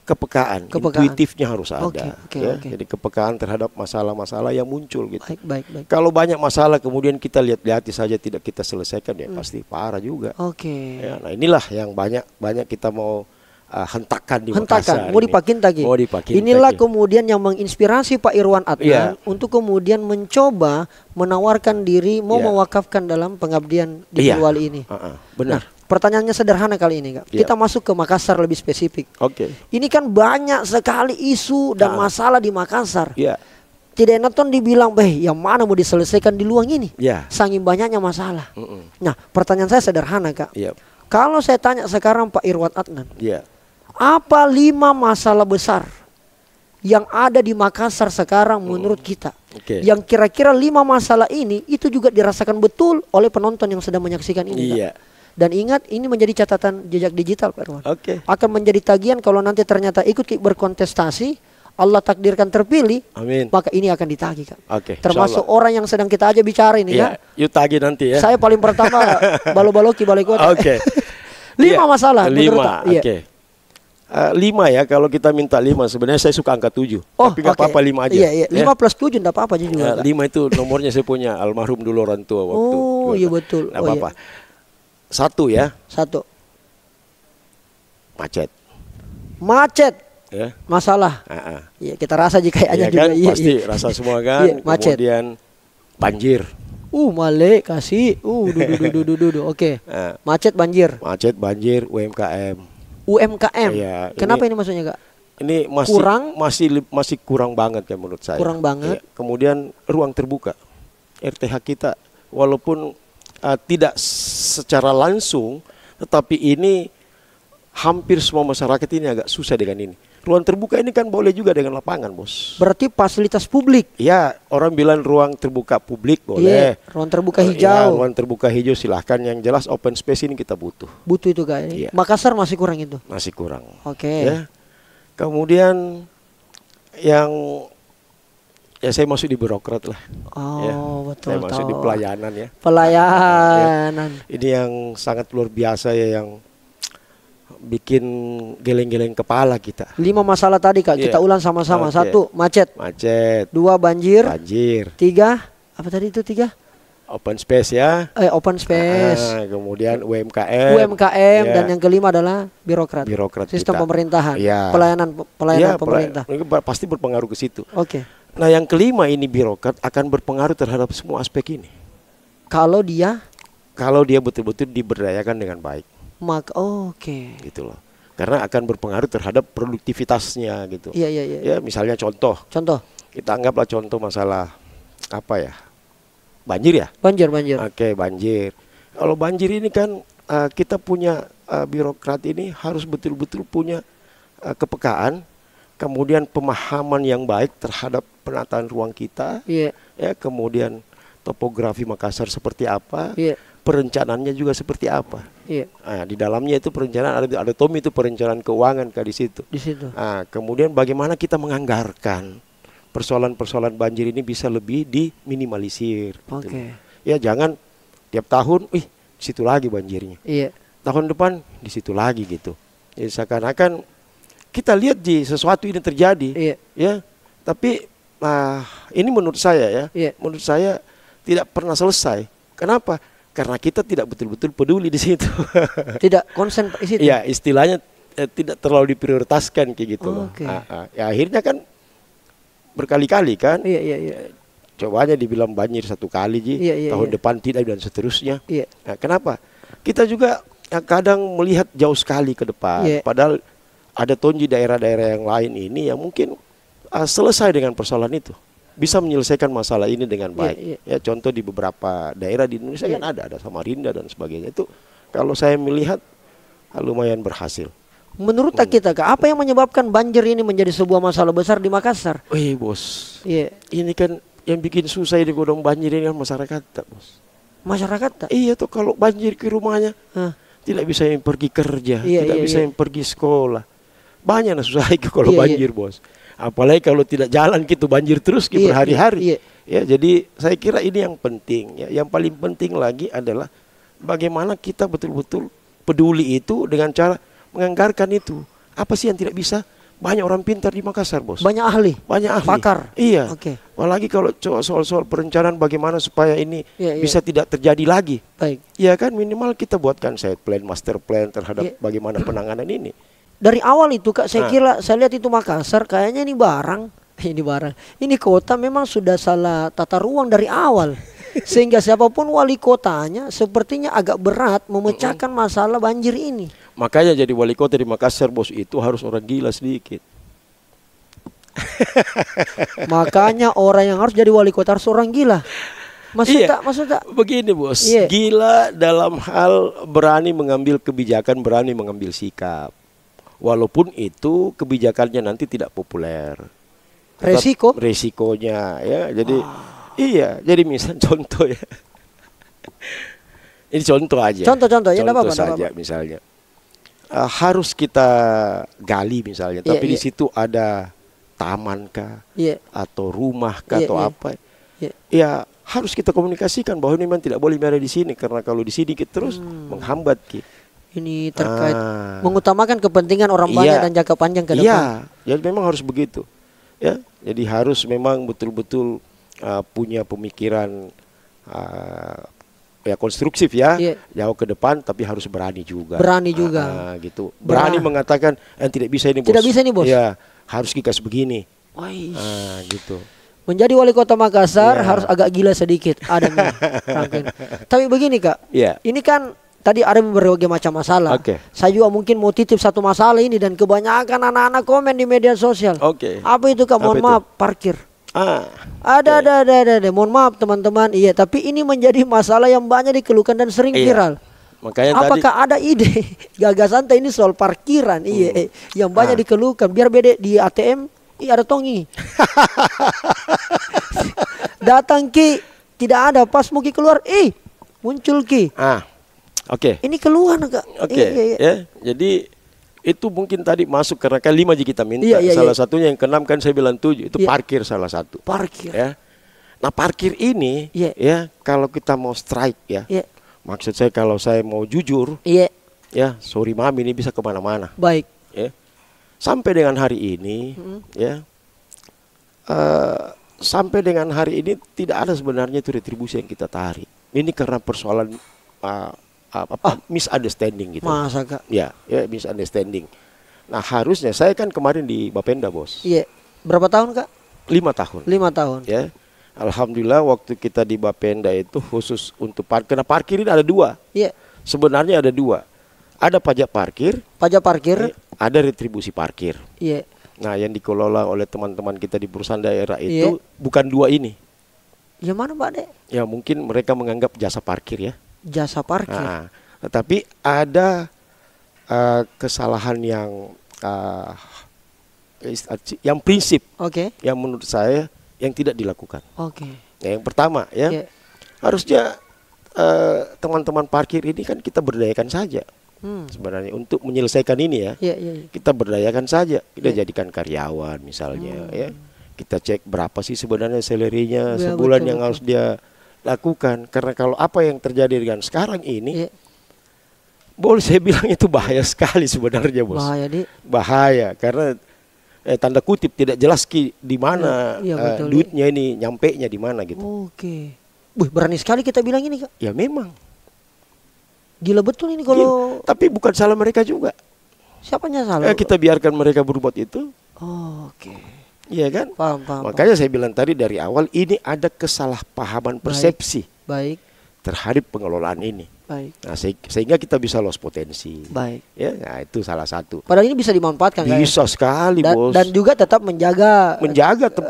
[SPEAKER 1] kepekaan. Intuitifnya harus ada. Jadi kepekaan terhadap masalah-masalah yang muncul gitu.
[SPEAKER 2] Baik.
[SPEAKER 1] Kalau banyak masalah kemudian kita lihat saja tidak kita selesaikan, ya pasti parah juga. Ya, nah inilah yang banyak kita mau hentakan di Makassar.
[SPEAKER 2] Mau dipakin lagi. Inilah kemudian yang menginspirasi Pak Irwan Adnan untuk kemudian mencoba menawarkan diri mau mewakafkan dalam pengabdian di Wali ini.
[SPEAKER 1] Benar.
[SPEAKER 2] Nah, pertanyaannya sederhana kali ini Kak. Kita masuk ke Makassar lebih spesifik. Ini kan banyak sekali isu dan masalah di Makassar. Tidak nonton dibilang, yang mana mau diselesaikan di luang ini? Saking banyaknya masalah. Nah, pertanyaan saya sederhana Kak. Kalau saya tanya sekarang Pak Irwan Adnan, apa 5 masalah besar yang ada di Makassar sekarang menurut kita? Yang kira-kira 5 masalah ini itu juga dirasakan betul oleh penonton yang sedang menyaksikan ini. Dan ingat, ini menjadi catatan jejak digital Pak Irwan. Akan menjadi tagihan kalau nanti ternyata ikut berkontestasi, Allah takdirkan terpilih, maka ini akan ditagih Kak. Termasuk orang yang sedang kita aja bicara ini ya.
[SPEAKER 1] Yuk tagih nanti ya.
[SPEAKER 2] Saya paling pertama balo-baloki balai kota. 5 masalah menurut
[SPEAKER 1] 5 ya, kalau kita minta 5, sebenarnya saya suka angka 7. Tapi gak apa-apa 5 aja.
[SPEAKER 2] 5 plus 7 enggak apa-apa juga.
[SPEAKER 1] 5 itu nomornya saya punya almarhum dulu orang tua waktu.
[SPEAKER 2] Iya betul.
[SPEAKER 1] Enggak apa-apa. 1 ya.
[SPEAKER 2] 1.
[SPEAKER 1] Macet.
[SPEAKER 2] Masalah. Iya, kita rasa jika kayaknya juga.
[SPEAKER 1] Kan? Pasti rasa semua kan.
[SPEAKER 2] Macet.
[SPEAKER 1] Kemudian banjir.
[SPEAKER 2] Male kasih. Oke. Macet, banjir. UMKM. Kenapa ini maksudnya Kak?
[SPEAKER 1] Ini masih kurang banget ya menurut saya.
[SPEAKER 2] Kurang banget.
[SPEAKER 1] Kemudian ruang terbuka. RTH kita walaupun tidak secara langsung, tetapi ini hampir semua masyarakat ini agak susah dengan ini. Ruang terbuka ini kan boleh juga dengan lapangan, Bos.
[SPEAKER 2] Berarti fasilitas publik.
[SPEAKER 1] Ya, orang bilang ruang terbuka publik boleh.
[SPEAKER 2] Ruang terbuka hijau.
[SPEAKER 1] Ruang terbuka hijau silahkan. Yang jelas open space ini kita butuh.
[SPEAKER 2] Butuh itu Kak. Makassar masih kurang itu.
[SPEAKER 1] Masih kurang.
[SPEAKER 2] Ya.
[SPEAKER 1] Kemudian yang saya masuk di birokrat lah.
[SPEAKER 2] Betul.
[SPEAKER 1] Saya masuk di pelayanan ya.
[SPEAKER 2] Pelayanan.
[SPEAKER 1] Ini yang sangat luar biasa ya, yang bikin geleng-geleng kepala kita.
[SPEAKER 2] 5 masalah tadi Kak, kita ulang sama-sama. 1, macet. 2, banjir. 3, apa tadi itu 3?
[SPEAKER 1] Open space ya.
[SPEAKER 2] Open space.
[SPEAKER 1] Kemudian UMKM.
[SPEAKER 2] Dan yang kelima adalah birokrat. Sistem kita. Pemerintahan. Pelayanan pemerintah.
[SPEAKER 1] Pasti berpengaruh ke situ.
[SPEAKER 2] Nah,
[SPEAKER 1] yang kelima ini birokrat akan berpengaruh terhadap semua aspek ini.
[SPEAKER 2] Kalau dia
[SPEAKER 1] betul-betul diberdayakan dengan baik. Gitu loh. Karena akan berpengaruh terhadap produktivitasnya gitu. Ya, misalnya contoh. Kita anggaplah contoh masalah apa ya? Banjir ya?
[SPEAKER 2] Banjir.
[SPEAKER 1] Banjir. Kalau banjir ini kan kita punya birokrat ini harus betul-betul punya kepekaan, kemudian pemahaman yang baik terhadap penataan ruang kita. Ya, kemudian topografi Makassar seperti apa? Perencanaannya juga seperti apa? Nah, di dalamnya itu perencanaan ada Tommy itu perencanaan keuangan Kak di situ. Kemudian bagaimana kita menganggarkan persoalan-persoalan banjir ini bisa lebih diminimalisir.
[SPEAKER 2] Oke.
[SPEAKER 1] Gitu. Ya jangan tiap tahun, situ lagi banjirnya.
[SPEAKER 2] Iya.
[SPEAKER 1] Tahun depan di situ lagi gitu. Jadi seakan-akan kita lihat di sesuatu ini terjadi,
[SPEAKER 2] Iya.
[SPEAKER 1] ya. Tapi ini menurut saya ya,
[SPEAKER 2] Iya.
[SPEAKER 1] menurut saya tidak pernah selesai. Kenapa? Karena kita tidak betul-betul peduli di situ.
[SPEAKER 2] Tidak konsen di situ.
[SPEAKER 1] Ya istilahnya tidak terlalu diprioritaskan kayak gitu loh.
[SPEAKER 2] Oke.
[SPEAKER 1] Ya akhirnya kan berkali-kali kan.
[SPEAKER 2] Iya, iya, iya.
[SPEAKER 1] Cobanya dibilang banjir satu kali
[SPEAKER 2] Iya, iya,
[SPEAKER 1] tahun
[SPEAKER 2] iya.
[SPEAKER 1] depan tidak dan seterusnya.
[SPEAKER 2] Iya.
[SPEAKER 1] Nah, kenapa? Kita juga kadang melihat jauh sekali ke depan.
[SPEAKER 2] Iya.
[SPEAKER 1] Padahal ada tonji daerah-daerah yang lain ini yang mungkin selesai dengan persoalan itu, bisa menyelesaikan masalah ini dengan baik.
[SPEAKER 2] Iya,
[SPEAKER 1] Ya contoh di beberapa daerah di Indonesia
[SPEAKER 2] Iya.
[SPEAKER 1] kan ada Samarinda dan sebagainya itu. Kalau saya melihat lumayan berhasil.
[SPEAKER 2] Menurut kita Kak, apa yang menyebabkan banjir ini menjadi sebuah masalah besar di Makassar?
[SPEAKER 1] Wih bos,
[SPEAKER 2] Iya.
[SPEAKER 1] ini kan yang bikin susah ini godong banjir ini kan masyarakat tak, bos.
[SPEAKER 2] Masyarakat tak?
[SPEAKER 1] Iya tuh kalau banjir ke rumahnya
[SPEAKER 2] Hah.
[SPEAKER 1] tidak bisa yang pergi kerja,
[SPEAKER 2] Iya,
[SPEAKER 1] tidak
[SPEAKER 2] iya,
[SPEAKER 1] bisa
[SPEAKER 2] iya.
[SPEAKER 1] yang pergi sekolah. Banyak yang susah itu kalau
[SPEAKER 2] Iya, iya.
[SPEAKER 1] banjir bos. Apalagi kalau tidak jalan gitu banjir terus
[SPEAKER 2] Iya,
[SPEAKER 1] berhari-hari.
[SPEAKER 2] iya,
[SPEAKER 1] Ya jadi saya kira ini yang penting. Ya, yang paling penting lagi adalah bagaimana kita betul-betul peduli itu dengan cara menganggarkan itu. Apa sih yang tidak bisa? Banyak orang pintar di Makassar bos.
[SPEAKER 2] Banyak ahli.
[SPEAKER 1] Banyak ahli.
[SPEAKER 2] Pakar.
[SPEAKER 1] Iya.
[SPEAKER 2] Oke.
[SPEAKER 1] Apalagi kalau soal-soal perencanaan bagaimana supaya ini
[SPEAKER 2] Iya, iya.
[SPEAKER 1] bisa tidak terjadi lagi.
[SPEAKER 2] Baik.
[SPEAKER 1] Ya kan minimal kita buatkan set plan, master plan terhadap
[SPEAKER 2] Iya.
[SPEAKER 1] bagaimana penanganan ini.
[SPEAKER 2] Dari awal itu Kak, saya
[SPEAKER 1] Nah.
[SPEAKER 2] kira saya lihat itu Makassar kayaknya ini ini kota memang sudah salah tata ruang dari awal. Sehingga siapapun wali kotanya sepertinya agak berat memecahkan masalah banjir ini.
[SPEAKER 1] Makanya jadi wali kota di Makassar bos itu harus orang gila sedikit.
[SPEAKER 2] Makanya orang yang harus jadi wali kota harus orang gila. Maksud tak?
[SPEAKER 1] Begini bos,
[SPEAKER 2] Iya.
[SPEAKER 1] gila dalam hal berani mengambil kebijakan, berani mengambil sikap. Walaupun itu kebijakannya nanti tidak populer. Tetap resikonya ya. Jadi iya, jadi misal contoh ya. Ini contoh aja.
[SPEAKER 2] Contoh ya,
[SPEAKER 1] Contoh
[SPEAKER 2] apa-apa,
[SPEAKER 1] saja misalnya. Harus kita gali misalnya,
[SPEAKER 2] Iya,
[SPEAKER 1] tapi di
[SPEAKER 2] iya.
[SPEAKER 1] situ ada taman kah
[SPEAKER 2] Iya.
[SPEAKER 1] atau rumah kah
[SPEAKER 2] Iya,
[SPEAKER 1] atau
[SPEAKER 2] iya.
[SPEAKER 1] apa?
[SPEAKER 2] Iya.
[SPEAKER 1] Ya harus kita komunikasikan bahwa ini memang tidak boleh berada di sini karena kalau di sini kita terus menghambat kita.
[SPEAKER 2] Ini terkait mengutamakan kepentingan orang banyak dan jangka panjang ke depan.
[SPEAKER 1] Iya, jadi memang harus begitu. Ya, jadi harus memang betul-betul punya pemikiran ya konstruktif ya,
[SPEAKER 2] Iya.
[SPEAKER 1] jauh ke depan tapi harus berani juga.
[SPEAKER 2] Berani juga.
[SPEAKER 1] Gitu. Berani mengatakan tidak bisa ini bos.
[SPEAKER 2] Tidak bisa ini bos.
[SPEAKER 1] Ya, harus kikas begini.
[SPEAKER 2] Wais.
[SPEAKER 1] Gitu.
[SPEAKER 2] Menjadi wali kota Makassar
[SPEAKER 1] Iya.
[SPEAKER 2] harus agak gila sedikit. Ada nih. Rangkaian. Tapi begini Kak,
[SPEAKER 1] Iya.
[SPEAKER 2] ini kan tadi ada berbagai macam masalah.
[SPEAKER 1] Oke.
[SPEAKER 2] Saya juga mungkin mau titip satu masalah ini dan kebanyakan anak-anak komen di media sosial.
[SPEAKER 1] Oke.
[SPEAKER 2] Apa itu Kak?
[SPEAKER 1] Apa
[SPEAKER 2] Mohon
[SPEAKER 1] itu?
[SPEAKER 2] maaf, parkir.
[SPEAKER 1] Ada.
[SPEAKER 2] Ada. Mohon maaf teman-teman. Iya, tapi ini menjadi masalah yang banyak dikeluhkan dan sering
[SPEAKER 1] Iya.
[SPEAKER 2] viral.
[SPEAKER 1] Makanya
[SPEAKER 2] Apakah ada ide gagasan ini soal parkiran? Iya, yang banyak dikeluhkan. Biar beda di ATM, ada tongi. Datang Ki, tidak ada. Pas mau Ki keluar, muncul Ki.
[SPEAKER 1] Oke.
[SPEAKER 2] Ini keluhan Kak.
[SPEAKER 1] Oke.
[SPEAKER 2] Iya.
[SPEAKER 1] Ya, jadi itu mungkin tadi masuk karena kan 5 aja kita minta.
[SPEAKER 2] Iya.
[SPEAKER 1] Salah satunya yang ke-6 kan saya bilang 7 itu
[SPEAKER 2] Iya.
[SPEAKER 1] parkir salah satu.
[SPEAKER 2] Parkir.
[SPEAKER 1] Ya. Nah parkir ini
[SPEAKER 2] Iya.
[SPEAKER 1] ya kalau kita mau strike ya,
[SPEAKER 2] Iya.
[SPEAKER 1] maksud saya kalau saya mau jujur
[SPEAKER 2] Iya.
[SPEAKER 1] ya, sorry mami ini bisa kemana-mana.
[SPEAKER 2] Baik.
[SPEAKER 1] Ya. Sampai dengan hari ini ya, sampai dengan hari ini tidak ada sebenarnya itu retribusi yang kita tarik. Ini karena persoalan misunderstanding gitu.
[SPEAKER 2] Masa Kak?
[SPEAKER 1] Ya misunderstanding. Nah harusnya saya kan kemarin di Bapenda bos.
[SPEAKER 2] Iya. Berapa tahun Kak?
[SPEAKER 1] 5 tahun.
[SPEAKER 2] 5 tahun.
[SPEAKER 1] Ya, alhamdulillah waktu kita di Bapenda itu khusus untuk karena parkir ini ada 2.
[SPEAKER 2] Iya.
[SPEAKER 1] Sebenarnya ada 2. Ada pajak parkir,
[SPEAKER 2] Pajak parkir.
[SPEAKER 1] ada retribusi parkir.
[SPEAKER 2] Iya.
[SPEAKER 1] Nah yang dikelola oleh teman-teman kita di perusahaan daerah
[SPEAKER 2] Iya.
[SPEAKER 1] itu bukan 2 ini.
[SPEAKER 2] Yang mana Pak Dek?
[SPEAKER 1] Ya mungkin mereka menganggap jasa parkir ya.
[SPEAKER 2] Jasa parkir.
[SPEAKER 1] Tetapi ada kesalahan yang prinsip
[SPEAKER 2] Oke.
[SPEAKER 1] yang menurut saya yang tidak dilakukan.
[SPEAKER 2] Oke.
[SPEAKER 1] Ya, yang pertama ya,
[SPEAKER 2] Iya.
[SPEAKER 1] harusnya teman-teman parkir ini kan kita berdayakan saja sebenarnya untuk menyelesaikan ini ya.
[SPEAKER 2] Iya.
[SPEAKER 1] Kita berdayakan saja, kita
[SPEAKER 2] Iya.
[SPEAKER 1] jadikan karyawan misalnya ya. kita cek berapa sih sebenarnya salary-nya
[SPEAKER 2] Ya,
[SPEAKER 1] sebulan
[SPEAKER 2] betul,
[SPEAKER 1] yang
[SPEAKER 2] betul.
[SPEAKER 1] harus dia lakukan. Karena kalau apa yang terjadi dengan sekarang ini,
[SPEAKER 2] Iya.
[SPEAKER 1] boleh saya bilang itu bahaya sekali sebenarnya, Bos.
[SPEAKER 2] Bahaya di.
[SPEAKER 1] Bahaya karena tanda kutip tidak jelas di mana
[SPEAKER 2] Iya, betul,
[SPEAKER 1] duitnya ini nyampe-nya di mana gitu.
[SPEAKER 2] Oke. Wih, berani sekali kita bilang ini, Kak.
[SPEAKER 1] Ya memang.
[SPEAKER 2] Gila betul ini kalau
[SPEAKER 1] Tapi bukan salah mereka juga.
[SPEAKER 2] siapanya salah.
[SPEAKER 1] Kita biarkan mereka berbuat itu.
[SPEAKER 2] Oke.
[SPEAKER 1] Iya kan?
[SPEAKER 2] Paham, paham.
[SPEAKER 1] Makanya saya bilang tadi dari awal ini ada kesalahpahaman persepsi
[SPEAKER 2] Baik,
[SPEAKER 1] terhadap pengelolaan ini.
[SPEAKER 2] baik,
[SPEAKER 1] Nah, sehingga kita bisa lost potensi.
[SPEAKER 2] baik.
[SPEAKER 1] Ya, nah itu salah satu.
[SPEAKER 2] Padahal ini bisa dimanfaatkan, Kak, ya?
[SPEAKER 1] Bisa sekali, Bos.
[SPEAKER 2] Dan juga tetap menjaga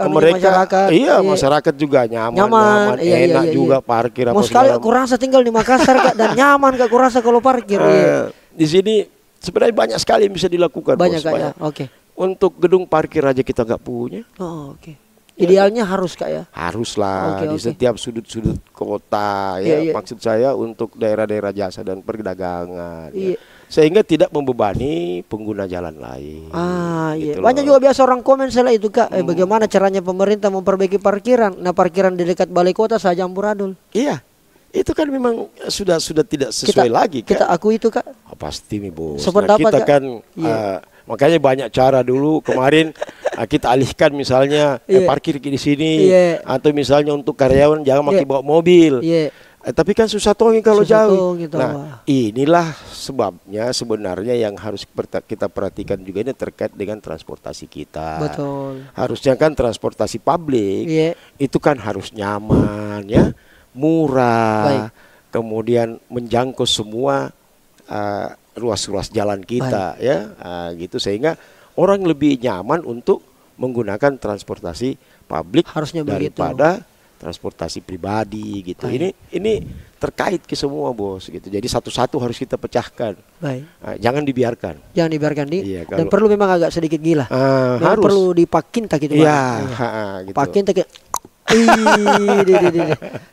[SPEAKER 1] mereka,
[SPEAKER 2] masyarakat.
[SPEAKER 1] iya, masyarakat juga nyaman,
[SPEAKER 2] Iya,
[SPEAKER 1] enak
[SPEAKER 2] iya,
[SPEAKER 1] juga
[SPEAKER 2] iya.
[SPEAKER 1] parkir apa
[SPEAKER 2] Mau sekali
[SPEAKER 1] segala
[SPEAKER 2] aku rasa tinggal di Makassar, Kak, dan nyaman Kak aku rasa kalau parkir. Iya.
[SPEAKER 1] Di sini sebenarnya banyak sekali yang bisa dilakukan,
[SPEAKER 2] Banyak,
[SPEAKER 1] Bos.
[SPEAKER 2] Kak, ya.
[SPEAKER 1] Banyak.
[SPEAKER 2] Oke.
[SPEAKER 1] Untuk gedung parkir aja kita nggak punya.
[SPEAKER 2] Oh, oke. Idealnya harus, Kak, ya.
[SPEAKER 1] Haruslah
[SPEAKER 2] Oke,
[SPEAKER 1] di
[SPEAKER 2] oke.
[SPEAKER 1] setiap sudut-sudut kota
[SPEAKER 2] Iya,
[SPEAKER 1] ya.
[SPEAKER 2] iya.
[SPEAKER 1] Maksud saya untuk daerah-daerah jasa dan perdagangan ya.
[SPEAKER 2] Iya.
[SPEAKER 1] Sehingga tidak membebani pengguna jalan lain.
[SPEAKER 2] Ah, iya.
[SPEAKER 1] Gitu
[SPEAKER 2] Banyak
[SPEAKER 1] loh.
[SPEAKER 2] juga biasa orang komen salah itu, Kak. Bagaimana caranya pemerintah memperbaiki parkiran? Nah, parkiran di dekat balai kota saja amburadul.
[SPEAKER 1] Iya. Itu kan memang sudah tidak sesuai lagi kan.
[SPEAKER 2] Kita akui itu, Kak.
[SPEAKER 1] Oh, pasti nih, Bos.
[SPEAKER 2] Sependapat,
[SPEAKER 1] Kita
[SPEAKER 2] Kak?
[SPEAKER 1] kan
[SPEAKER 2] Iya.
[SPEAKER 1] makanya banyak cara dulu kemarin kita alihkan misalnya
[SPEAKER 2] Iya.
[SPEAKER 1] parkir di sini
[SPEAKER 2] Iya.
[SPEAKER 1] atau misalnya untuk karyawan jangan pakai
[SPEAKER 2] Iya.
[SPEAKER 1] bawa mobil.
[SPEAKER 2] Iya.
[SPEAKER 1] Tapi kan susah tongi kalau
[SPEAKER 2] Susah
[SPEAKER 1] jauh.
[SPEAKER 2] tongi toh,
[SPEAKER 1] Nah,
[SPEAKER 2] Wah.
[SPEAKER 1] inilah sebabnya sebenarnya yang harus kita perhatikan juga ini terkait dengan transportasi kita.
[SPEAKER 2] Betul.
[SPEAKER 1] Harusnya kan transportasi publik
[SPEAKER 2] Iya.
[SPEAKER 1] itu kan harus nyaman ya, murah,
[SPEAKER 2] Baik.
[SPEAKER 1] kemudian menjangkau semua ruas-ruas jalan kita ya, gitu sehingga orang lebih nyaman untuk menggunakan transportasi publik
[SPEAKER 2] Harusnya begitu.
[SPEAKER 1] daripada transportasi pribadi gitu.
[SPEAKER 2] Baik.
[SPEAKER 1] Ini terkait ke semua, Bos gitu. Jadi satu-satu harus kita pecahkan.
[SPEAKER 2] Baik.
[SPEAKER 1] Jangan dibiarkan.
[SPEAKER 2] Jangan dibiarkan di.
[SPEAKER 1] Iya,
[SPEAKER 2] Dan
[SPEAKER 1] kalau-
[SPEAKER 2] perlu memang agak sedikit gila. Memang
[SPEAKER 1] Harus.
[SPEAKER 2] perlu dipakin tak gitu.
[SPEAKER 1] Iya,
[SPEAKER 2] Bang.
[SPEAKER 1] gitu.
[SPEAKER 2] Pakin tak.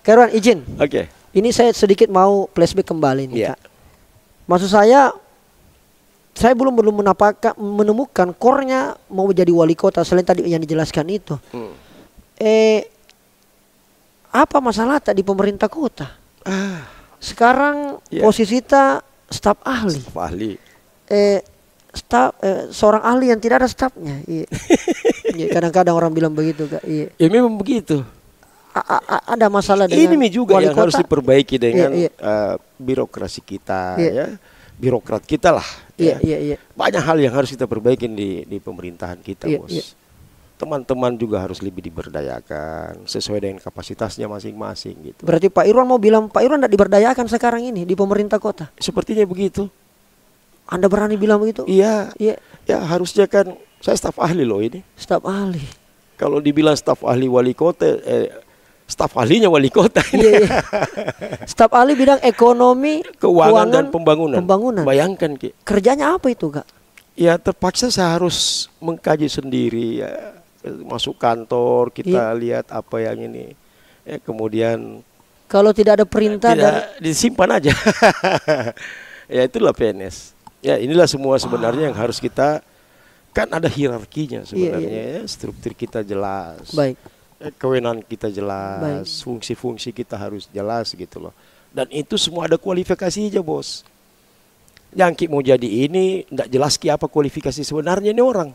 [SPEAKER 2] Karuan izin.
[SPEAKER 1] Oke.
[SPEAKER 2] Ini saya sedikit mau flashback kembali nih,
[SPEAKER 1] Iya.
[SPEAKER 2] Kak. Maksud saya belum menemukan core-nya mau jadi wali kota selain tadi yang dijelaskan itu. Apa masalah tak di pemerintah kota? Sekarang
[SPEAKER 1] Iya.
[SPEAKER 2] posisi kita staf ahli.
[SPEAKER 1] Staf ahli.
[SPEAKER 2] Seorang ahli yang tidak ada stafnya. Iya. Iya, kadang-kadang orang bilang begitu, Kak. Iya.
[SPEAKER 1] Ya memang begitu.
[SPEAKER 2] Ada masalah dengan
[SPEAKER 1] Ini juga
[SPEAKER 2] wali
[SPEAKER 1] yang harus
[SPEAKER 2] kota.
[SPEAKER 1] diperbaiki dengan
[SPEAKER 2] Iya,
[SPEAKER 1] birokrasi kita
[SPEAKER 2] Iya.
[SPEAKER 1] ya. Birokrat kita lah.
[SPEAKER 2] Iya,
[SPEAKER 1] ya.
[SPEAKER 2] iya.
[SPEAKER 1] Banyak hal yang harus kita perbaiki di pemerintahan kita,
[SPEAKER 2] Iya,
[SPEAKER 1] Bos.
[SPEAKER 2] iya.
[SPEAKER 1] Teman-teman juga harus lebih diberdayakan sesuai dengan kapasitasnya masing-masing gitu.
[SPEAKER 2] Berarti Pak Irwan mau bilang Pak Irwan tidak diberdayakan sekarang ini di pemerintah kota.
[SPEAKER 1] Sepertinya begitu.
[SPEAKER 2] Anda berani bilang begitu?
[SPEAKER 1] Iya.
[SPEAKER 2] Iya,
[SPEAKER 1] Ya harusnya kan saya staf ahli loh ini.
[SPEAKER 2] staf ahli.
[SPEAKER 1] Kalau dibilang staf ahli wali kota, staf ahlinya wali kota.
[SPEAKER 2] Iya, iya. Staf ahli bidang ekonomi,
[SPEAKER 1] Keuangan dan pembangunan. Bayangkan, Ki.
[SPEAKER 2] Kerjanya apa itu, Kak?
[SPEAKER 1] Ya terpaksa saya harus mengkaji sendiri ya. Masuk kantor kita lihat apa yang ini. Kemudian
[SPEAKER 2] Kalau tidak ada perintah dan
[SPEAKER 1] tidak disimpan aja. Ya itulah PNS. Ya inilah semua sebenarnya yang harus kita, kan ada hierarkinya sebenarnya ya. Struktur kita jelas.
[SPEAKER 2] baik.
[SPEAKER 1] Kewenangan kita jelas, fungsi-fungsi kita harus jelas gitu loh. Dan itu semua ada kualifikasinya, Bos. Yang Ki mau jadi ini enggak jelas Ki apa kualifikasi sebenarnya ini orang.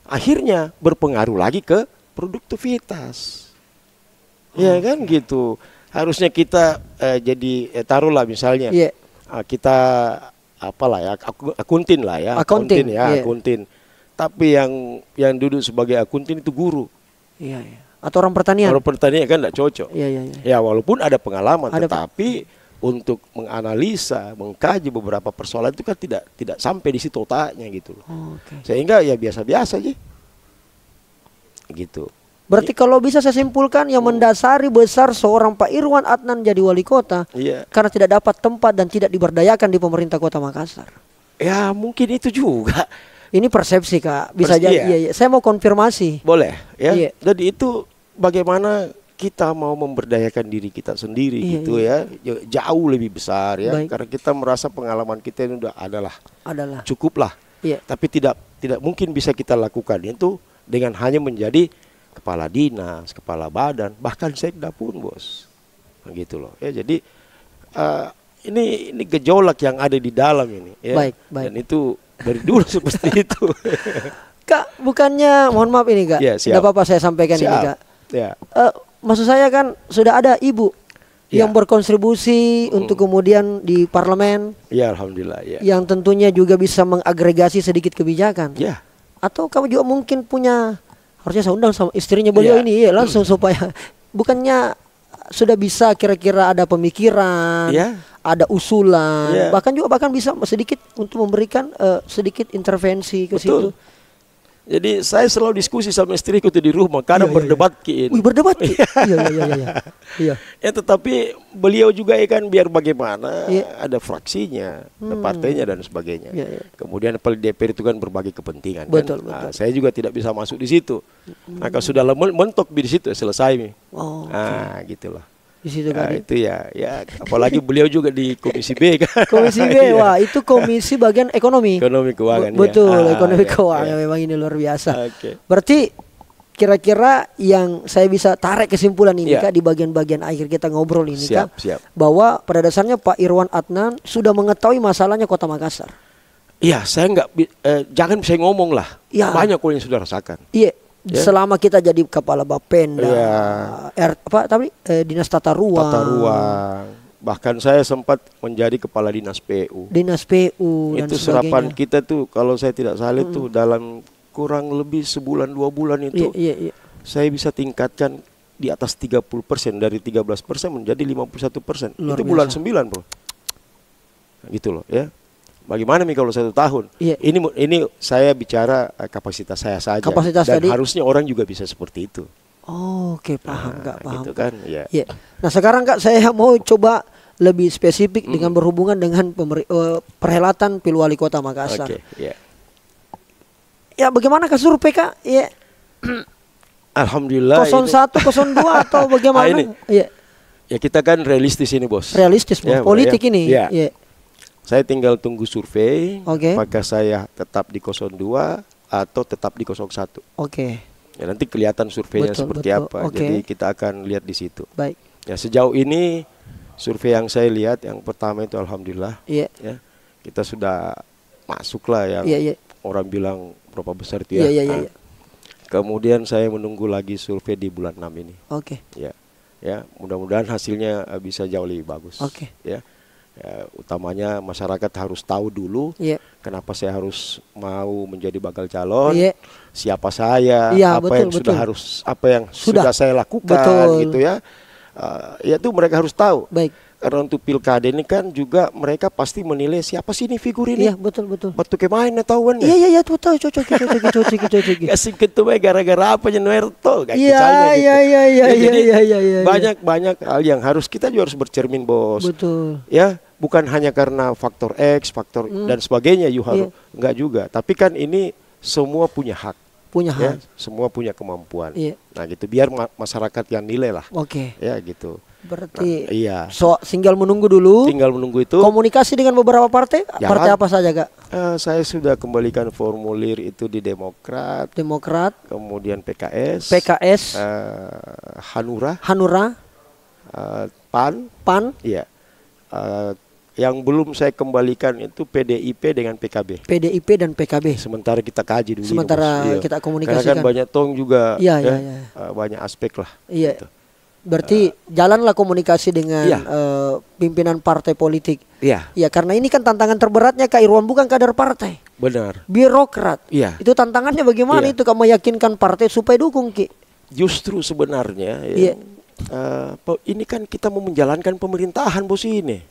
[SPEAKER 1] Akhirnya berpengaruh lagi ke produktivitas. Ya kan gitu. Harusnya kita jadi taruhlah misalnya
[SPEAKER 2] Iya.
[SPEAKER 1] kita apalah ya, akuntin lah ya,
[SPEAKER 2] Akuntin,
[SPEAKER 1] ya,
[SPEAKER 2] iya.
[SPEAKER 1] akuntin. Tapi yang duduk sebagai akuntin itu guru.
[SPEAKER 2] Iya, iya. Atau orang pertanian.
[SPEAKER 1] Kalau pertanian kan enggak cocok.
[SPEAKER 2] Iya, iya, iya.
[SPEAKER 1] Ya walaupun ada pengalaman,
[SPEAKER 2] Ada,
[SPEAKER 1] tetapi untuk menganalisa, mengkaji beberapa persoalan itu kan tidak sampai di situ otaknya gitu loh.
[SPEAKER 2] Oke.
[SPEAKER 1] Sehingga ya biasa-biasa aja. Gitu.
[SPEAKER 2] Berarti kalau bisa saya simpulkan yang mendasari besar seorang Pak Irwan Adnan jadi wali kota
[SPEAKER 1] Iya.
[SPEAKER 2] karena tidak dapat tempat dan tidak diberdayakan di pemerintah Kota Makassar.
[SPEAKER 1] Ya mungkin itu juga.
[SPEAKER 2] Ini persepsi, Kak. Bisa jadi.
[SPEAKER 1] Iya.
[SPEAKER 2] Iya, iya. Saya mau konfirmasi.
[SPEAKER 1] Boleh ya.
[SPEAKER 2] Iya.
[SPEAKER 1] Jadi itu bagaimana kita mau memberdayakan diri kita sendiri
[SPEAKER 2] Iya,
[SPEAKER 1] gitu ya. Jauh lebih besar ya.
[SPEAKER 2] Baik.
[SPEAKER 1] Karena kita merasa pengalaman kita ini udah adalah
[SPEAKER 2] Adalah.
[SPEAKER 1] cukup lah.
[SPEAKER 2] Iya.
[SPEAKER 1] Tapi tidak mungkin bisa kita lakukan itu dengan hanya menjadi kepala dinas, kepala badan, bahkan sekda pun bos, begitu loh. Ya jadi ini gejolak yang ada di dalam ini. Ya.
[SPEAKER 2] Baik.
[SPEAKER 1] Dan itu dari dulu seperti itu.
[SPEAKER 2] Kak, bukannya mohon maaf ini Kak,
[SPEAKER 1] Ya,
[SPEAKER 2] tidak apa-apa saya sampaikan ini Kak.
[SPEAKER 1] Ya.
[SPEAKER 2] Maksud saya kan sudah ada ibu yang berkontribusi untuk kemudian di parlemen.
[SPEAKER 1] Ya, alhamdulillah. Ya.
[SPEAKER 2] Yang tentunya juga bisa mengagregasi sedikit kebijakan.
[SPEAKER 1] Ya.
[SPEAKER 2] Atau kamu juga mungkin punya, harusnya saya undang sama istrinya beliau ini ya langsung supaya bukannya sudah bisa kira-kira ada pemikiran, ada usulan, bahkan bisa sedikit untuk memberikan sedikit intervensi ke situ.
[SPEAKER 1] Jadi saya selalu diskusi sama istriku tuh di rumah, kadang berdebat ki.
[SPEAKER 2] Berdebat ki. Iya.
[SPEAKER 1] Ya tetapi beliau juga kan biar bagaimana ada fraksinya, ada partainya dan sebagainya. Kemudian DPR itu kan berbagai kepentingan.
[SPEAKER 2] Betul.
[SPEAKER 1] Saya juga tidak bisa masuk di situ. Nah kalau sudah mentok di situ selesai nih. Gitulah.
[SPEAKER 2] Di situ kan.
[SPEAKER 1] Itu ya apalagi beliau juga di Komisi B kan.
[SPEAKER 2] Komisi B, wah itu komisi bagian ekonomi.
[SPEAKER 1] Ekonomi keuangan.
[SPEAKER 2] Betul, ekonomi keuangan memang ini luar biasa. Berarti kira-kira yang saya bisa tarik kesimpulan ini Kak di bagian-bagian akhir kita ngobrol ini Kak, bahwa pada dasarnya Pak Irwan Adnan sudah mengetahui masalahnya Kota Makassar. Iya,
[SPEAKER 1] saya jangan saya ngomong lah. Banyak yang sudah rasakan.
[SPEAKER 2] Iya. Selama kita jadi kepala Bapenda, dinas tata ruang.
[SPEAKER 1] Bahkan saya sempat menjadi kepala dinas PU.
[SPEAKER 2] Dinas PU dan
[SPEAKER 1] itu serapan kita tuh kalau saya tidak salah tuh dalam kurang lebih sebulan 2 bulan itu saya bisa tingkatkan di atas 30% dari 13% menjadi 51%. Itu bulan 9 bro. Gitu loh ya. Bagaimana nih kalau 1 tahun? Ini saya bicara kapasitas saya saja. Dan harusnya orang juga bisa seperti itu.
[SPEAKER 2] Oke, paham Kak, paham.
[SPEAKER 1] Gitu kan? Ya.
[SPEAKER 2] Nah sekarang Kak saya mau coba lebih spesifik dengan berhubungan dengan perhelatan Pilwali Kota Makassar. Ya bagaimana Kak survei Kak? Ya.
[SPEAKER 1] Alhamdulillah.
[SPEAKER 2] 01, 02 atau bagaimana?
[SPEAKER 1] Ya kita kan realistis ini bos.
[SPEAKER 2] Realistis bos. Politik ini.
[SPEAKER 1] Saya tinggal tunggu survei, apakah saya tetap di 02 atau tetap di 01. Ya nanti kelihatan surveinya seperti apa. Jadi kita akan lihat di situ.
[SPEAKER 2] Baik.
[SPEAKER 1] Ya sejauh ini survei yang saya lihat yang pertama itu alhamdulillah. Ya kita sudah masuk lah yang orang bilang berapa besar itu ya. Kemudian saya menunggu lagi survei di bulan 6 ini. Ya mudah-mudahan hasilnya bisa jauh lebih bagus. Ya, utamanya masyarakat harus tahu dulu kenapa saya harus mau menjadi bakal calon, siapa saya, apa yang sudah saya lakukan gitu ya. Ya itu mereka harus tahu. Karena untuk pilkada ini kan juga mereka pasti menilai siapa sih ini figur ini.
[SPEAKER 2] Iya betul.
[SPEAKER 1] Batu kemain tahuan ya.
[SPEAKER 2] Iya tahu cocok.
[SPEAKER 1] Kasih ketua gara-gara apa Januarto kayak
[SPEAKER 2] Iya.
[SPEAKER 1] Banyak hal yang harus kita juga harus bercermin bos.
[SPEAKER 2] Betul.
[SPEAKER 1] Ya bukan hanya karena faktor X, faktor dan sebagainya enggak juga. Tapi kan ini semua punya hak. Semua punya kemampuan. Nah gitu biar masyarakat yang nilai lah. Ya gitu.
[SPEAKER 2] Berarti tinggal menunggu dulu.
[SPEAKER 1] Tinggal menunggu itu.
[SPEAKER 2] Komunikasi dengan beberapa partai. Partai apa saja Kak?
[SPEAKER 1] Saya sudah kembalikan formulir itu di Demokrat. Kemudian PKS. Hanura. PAN. Iya. Yang belum saya kembalikan itu PDIP dengan PKB.
[SPEAKER 2] PDIP dan PKB.
[SPEAKER 1] Sementara kita kaji dulu.
[SPEAKER 2] Kita komunikasikan.
[SPEAKER 1] Karena kan banyak tong juga. Banyak aspek lah.
[SPEAKER 2] Gitu. Berarti jalanlah komunikasi dengan pimpinan partai politik. Ya karena ini kan tantangan terberatnya Kak Irwan bukan kader partai.
[SPEAKER 1] Benar.
[SPEAKER 2] Birokrat. Itu tantangannya bagaimana itu Kak meyakinkan partai supaya dukung Ki.
[SPEAKER 1] Justru sebenarnya ini kan kita mau menjalankan pemerintahan bos ini.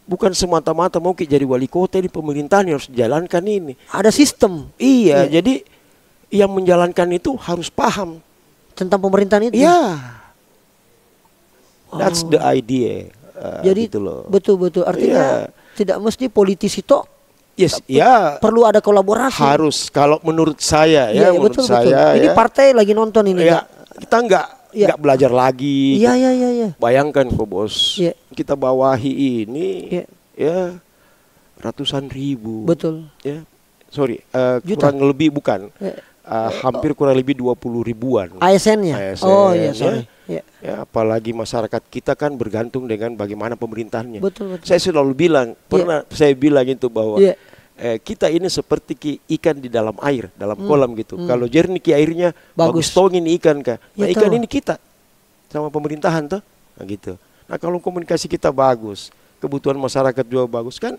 [SPEAKER 1] Bukan semata-mata mau jadi wali kota di pemerintahan yang harus dijalankan ini.
[SPEAKER 2] Ada sistem.
[SPEAKER 1] Jadi yang menjalankan itu harus paham
[SPEAKER 2] tentang pemerintahan itu.
[SPEAKER 1] That's the idea.
[SPEAKER 2] Jadi gitu loh. Betul. Artinya tidak mesti politisi toh. Perlu ada kolaborasi.
[SPEAKER 1] Harus kalau menurut saya
[SPEAKER 2] menurut saya. Ini partai lagi nonton ini.
[SPEAKER 1] Kita nggak belajar lagi.
[SPEAKER 2] Iya.
[SPEAKER 1] Bayangkan kok bos. Kita bawahi ini ratusan ribu.
[SPEAKER 2] Betul.
[SPEAKER 1] Kurang lebih bukan. hampir kurang lebih 20 ribuan
[SPEAKER 2] ASN-nya. Oh iya, sorry.
[SPEAKER 1] Ya, apalagi masyarakat kita kan bergantung dengan bagaimana pemerintahannya.
[SPEAKER 2] Betul.
[SPEAKER 1] Saya selalu bilang, saya bilang itu bahwa kita ini seperti ikan di dalam air, dalam kolam gitu. Kalau jernih airnya, bagus tongin ikan kah. Nah, ikan ini kita sama pemerintahan tuh, nah, gitu. Nah, kalau komunikasi kita bagus, kebutuhan masyarakat juga bagus kan,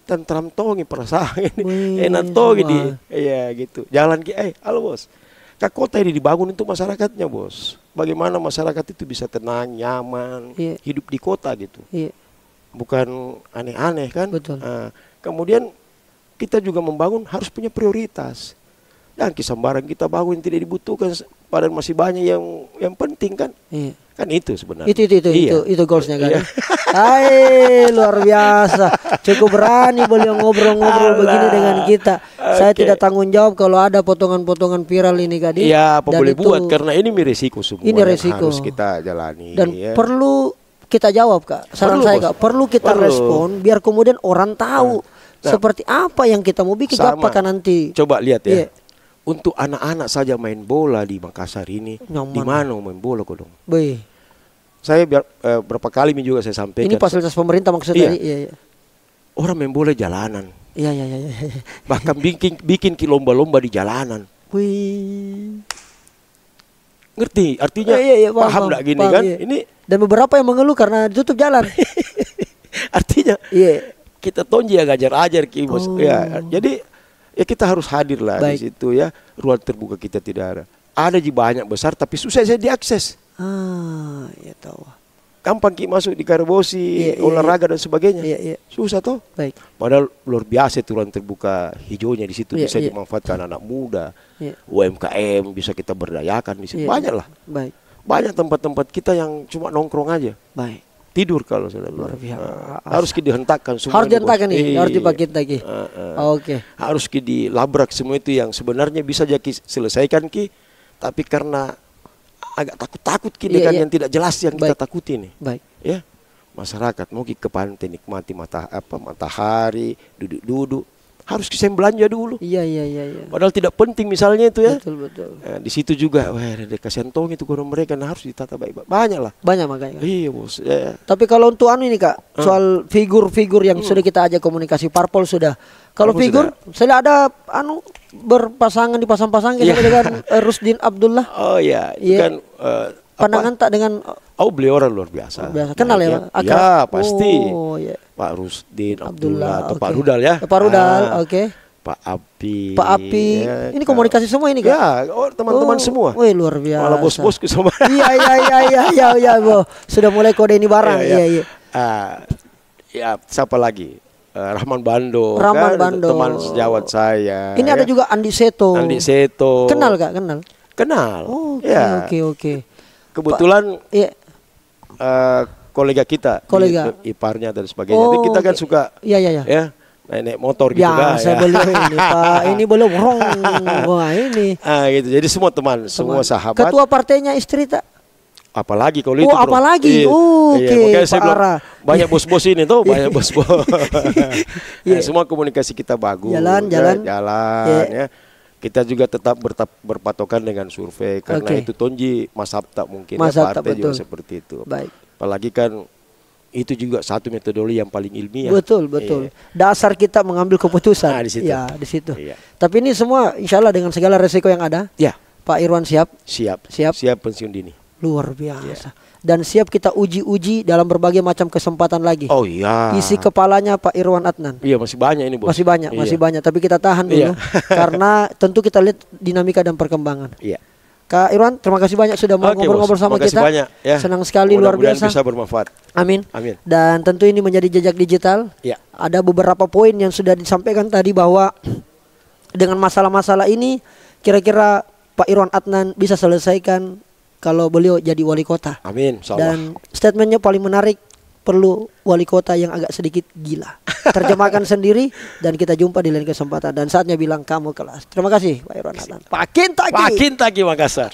[SPEAKER 1] tentram tongi perasaan ini, enak tongi di, ya gitu. Jalan halo bos. Kota ini dibangun untuk masyarakatnya bos. Bagaimana masyarakat itu bisa tenang, nyaman, hidup di kota gitu. Bukan aneh-aneh kan.
[SPEAKER 2] Betul.
[SPEAKER 1] Kemudian kita juga membangun harus punya prioritas. Yang sembarang kita bangun tidak dibutuhkan, padahal masih banyak yang penting kan. Kan itu sebenarnya.
[SPEAKER 2] Itu goalsnya kan. Luar biasa. Cukup berani beliau ngobrol-ngobrol begini dengan kita. Saya tidak tanggung jawab kalau ada potongan-potongan viral ini Kak Di.
[SPEAKER 1] Iya, apa boleh buat karena ini resiko semua.
[SPEAKER 2] Ini resiko
[SPEAKER 1] harus kita jalani.
[SPEAKER 2] Dan perlu kita jawab Kak. Saran saya Kak, perlu kita respon biar kemudian orang tahu seperti apa yang kita mau bikin apakah nanti.
[SPEAKER 1] Coba lihat ya. Untuk anak-anak saja main bola di Makassar ini, di mana main bola kok dong? Saya berapa kali juga saya sampaikan.
[SPEAKER 2] Ini fasilitas pemerintah maksudnya.
[SPEAKER 1] Orang main bola jalanan.
[SPEAKER 2] Iya.
[SPEAKER 1] Bahkan bikin lomba-lomba di jalanan. Ngerti? Artinya paham nggak gini kan? Ini
[SPEAKER 2] dan beberapa yang mengeluh karena tutup jalan.
[SPEAKER 1] Artinya kita tonji ajar bos. Ya, jadi ya kita harus hadir lah di situ ya. Ruang terbuka kita tidak ada. Ada banyak besar tapi susah saya diakses.
[SPEAKER 2] Ya tahu.
[SPEAKER 1] Gampang masuk di Karebosi, olahraga dan sebagainya. Susah toh. Padahal luar biasa itu ruang terbuka hijaunya di situ bisa dimanfaatkan anak muda, UMKM bisa kita berdayakan di situ. Banyak lah. Banyak tempat-tempat kita yang cuma nongkrong aja. Tidur kalau sudah luar biasa. Harus dihentakkan semua.
[SPEAKER 2] Harus dihentakkan nih, harus dibagi lagi. Oke.
[SPEAKER 1] Harus dilabrak semua itu yang sebenarnya bisa jadi selesaikan tapi karena agak takut dengan yang tidak jelas yang kita takuti nih. Ya, masyarakat mau ke pantai nikmati matahari, duduk-duduk. Harus kita belanja dulu.
[SPEAKER 2] Iya.
[SPEAKER 1] Padahal tidak penting misalnya itu ya.
[SPEAKER 2] Betul.
[SPEAKER 1] Di situ juga, ada kasihan tong itu kalau mereka harus ditata baik-baik. Banyak lah.
[SPEAKER 2] Banyak makanya.
[SPEAKER 1] Iya bos.
[SPEAKER 2] Tapi kalau untuk ini Kak, soal figur-figur yang sudah kita ajak komunikasi, parpol sudah. Kalau figur, saya ada berpasangan dipasang-pasang dengan Rusdin Abdullah.
[SPEAKER 1] Oh iya, itu kan
[SPEAKER 2] pandangan tak dengan
[SPEAKER 1] beliau orang luar biasa.
[SPEAKER 2] Kenal ya?
[SPEAKER 1] Ya, pasti. Pak Rusdin Abdullah atau Pak Rudal ya.
[SPEAKER 2] Pak Rudal, oke.
[SPEAKER 1] Pak Api.
[SPEAKER 2] Ini komunikasi semua ini Kak?
[SPEAKER 1] Ya, teman-teman semua.
[SPEAKER 2] Wih, luar biasa.
[SPEAKER 1] Malah bos-bosku semua.
[SPEAKER 2] Iya, Bo. Sudah mulai kode ini barang. Iya.
[SPEAKER 1] Ya, siapa lagi? Rahman Bando, teman sejawat saya.
[SPEAKER 2] Ini ada juga Andi Seto. Kenal Kak?
[SPEAKER 1] Kenal.
[SPEAKER 2] Oke.
[SPEAKER 1] Kebetulan kolega kita, iparnya dan sebagainya. Jadi kita kan suka naik motor gitu kan.
[SPEAKER 2] Saya beliau ini Pak, ini belum wah ini.
[SPEAKER 1] Gitu. Jadi semua teman, semua sahabat.
[SPEAKER 2] Ketua partainya istri tak?
[SPEAKER 1] Apalagi kalau itu bro.
[SPEAKER 2] Apalagi. Oke,
[SPEAKER 1] banyak bos-bos ini tuh, banyak bos-bos. Semua komunikasi kita bagus.
[SPEAKER 2] Jalan.
[SPEAKER 1] Ya. Kita juga tetap berpatokan dengan survei karena itu Tonji Mas Sabta mungkin partai juga seperti itu. Apalagi kan itu juga satu metodologi yang paling ilmiah.
[SPEAKER 2] Betul. Dasar kita mengambil keputusan.
[SPEAKER 1] Di situ.
[SPEAKER 2] Ya, di situ. Tapi ini semua insya Allah dengan segala resiko yang ada.
[SPEAKER 1] Ya.
[SPEAKER 2] Pak Irwan siap
[SPEAKER 1] pensiun dini.
[SPEAKER 2] Luar biasa. Dan siap kita uji dalam berbagai macam kesempatan lagi.
[SPEAKER 1] Oh iya.
[SPEAKER 2] Isi kepalanya Pak Irwan Adnan.
[SPEAKER 1] Iya, masih banyak ini bos.
[SPEAKER 2] Masih banyak. Tapi kita tahan dulu karena tentu kita lihat dinamika dan perkembangan.
[SPEAKER 1] Iya.
[SPEAKER 2] Kak Irwan, terima kasih banyak sudah mau ngobrol-ngobrol sama kita.
[SPEAKER 1] Banyak, ya.
[SPEAKER 2] Senang sekali, luar biasa.
[SPEAKER 1] Bisa bermanfaat.
[SPEAKER 2] Amin. Dan tentu ini menjadi jejak digital.
[SPEAKER 1] Ya.
[SPEAKER 2] Ada beberapa poin yang sudah disampaikan tadi bahwa dengan masalah-masalah ini kira-kira Pak Irwan Adnan bisa selesaikan kalau beliau jadi wali kota.
[SPEAKER 1] Amin.
[SPEAKER 2] Dan statementnya paling menarik, perlu wali kota yang agak sedikit gila. Terjemahkan sendiri dan kita jumpa di lain kesempatan. Dan saatnya bilang kamu kelas. Terima kasih Pak Irwan Adnan. Pakin Taki Makassar.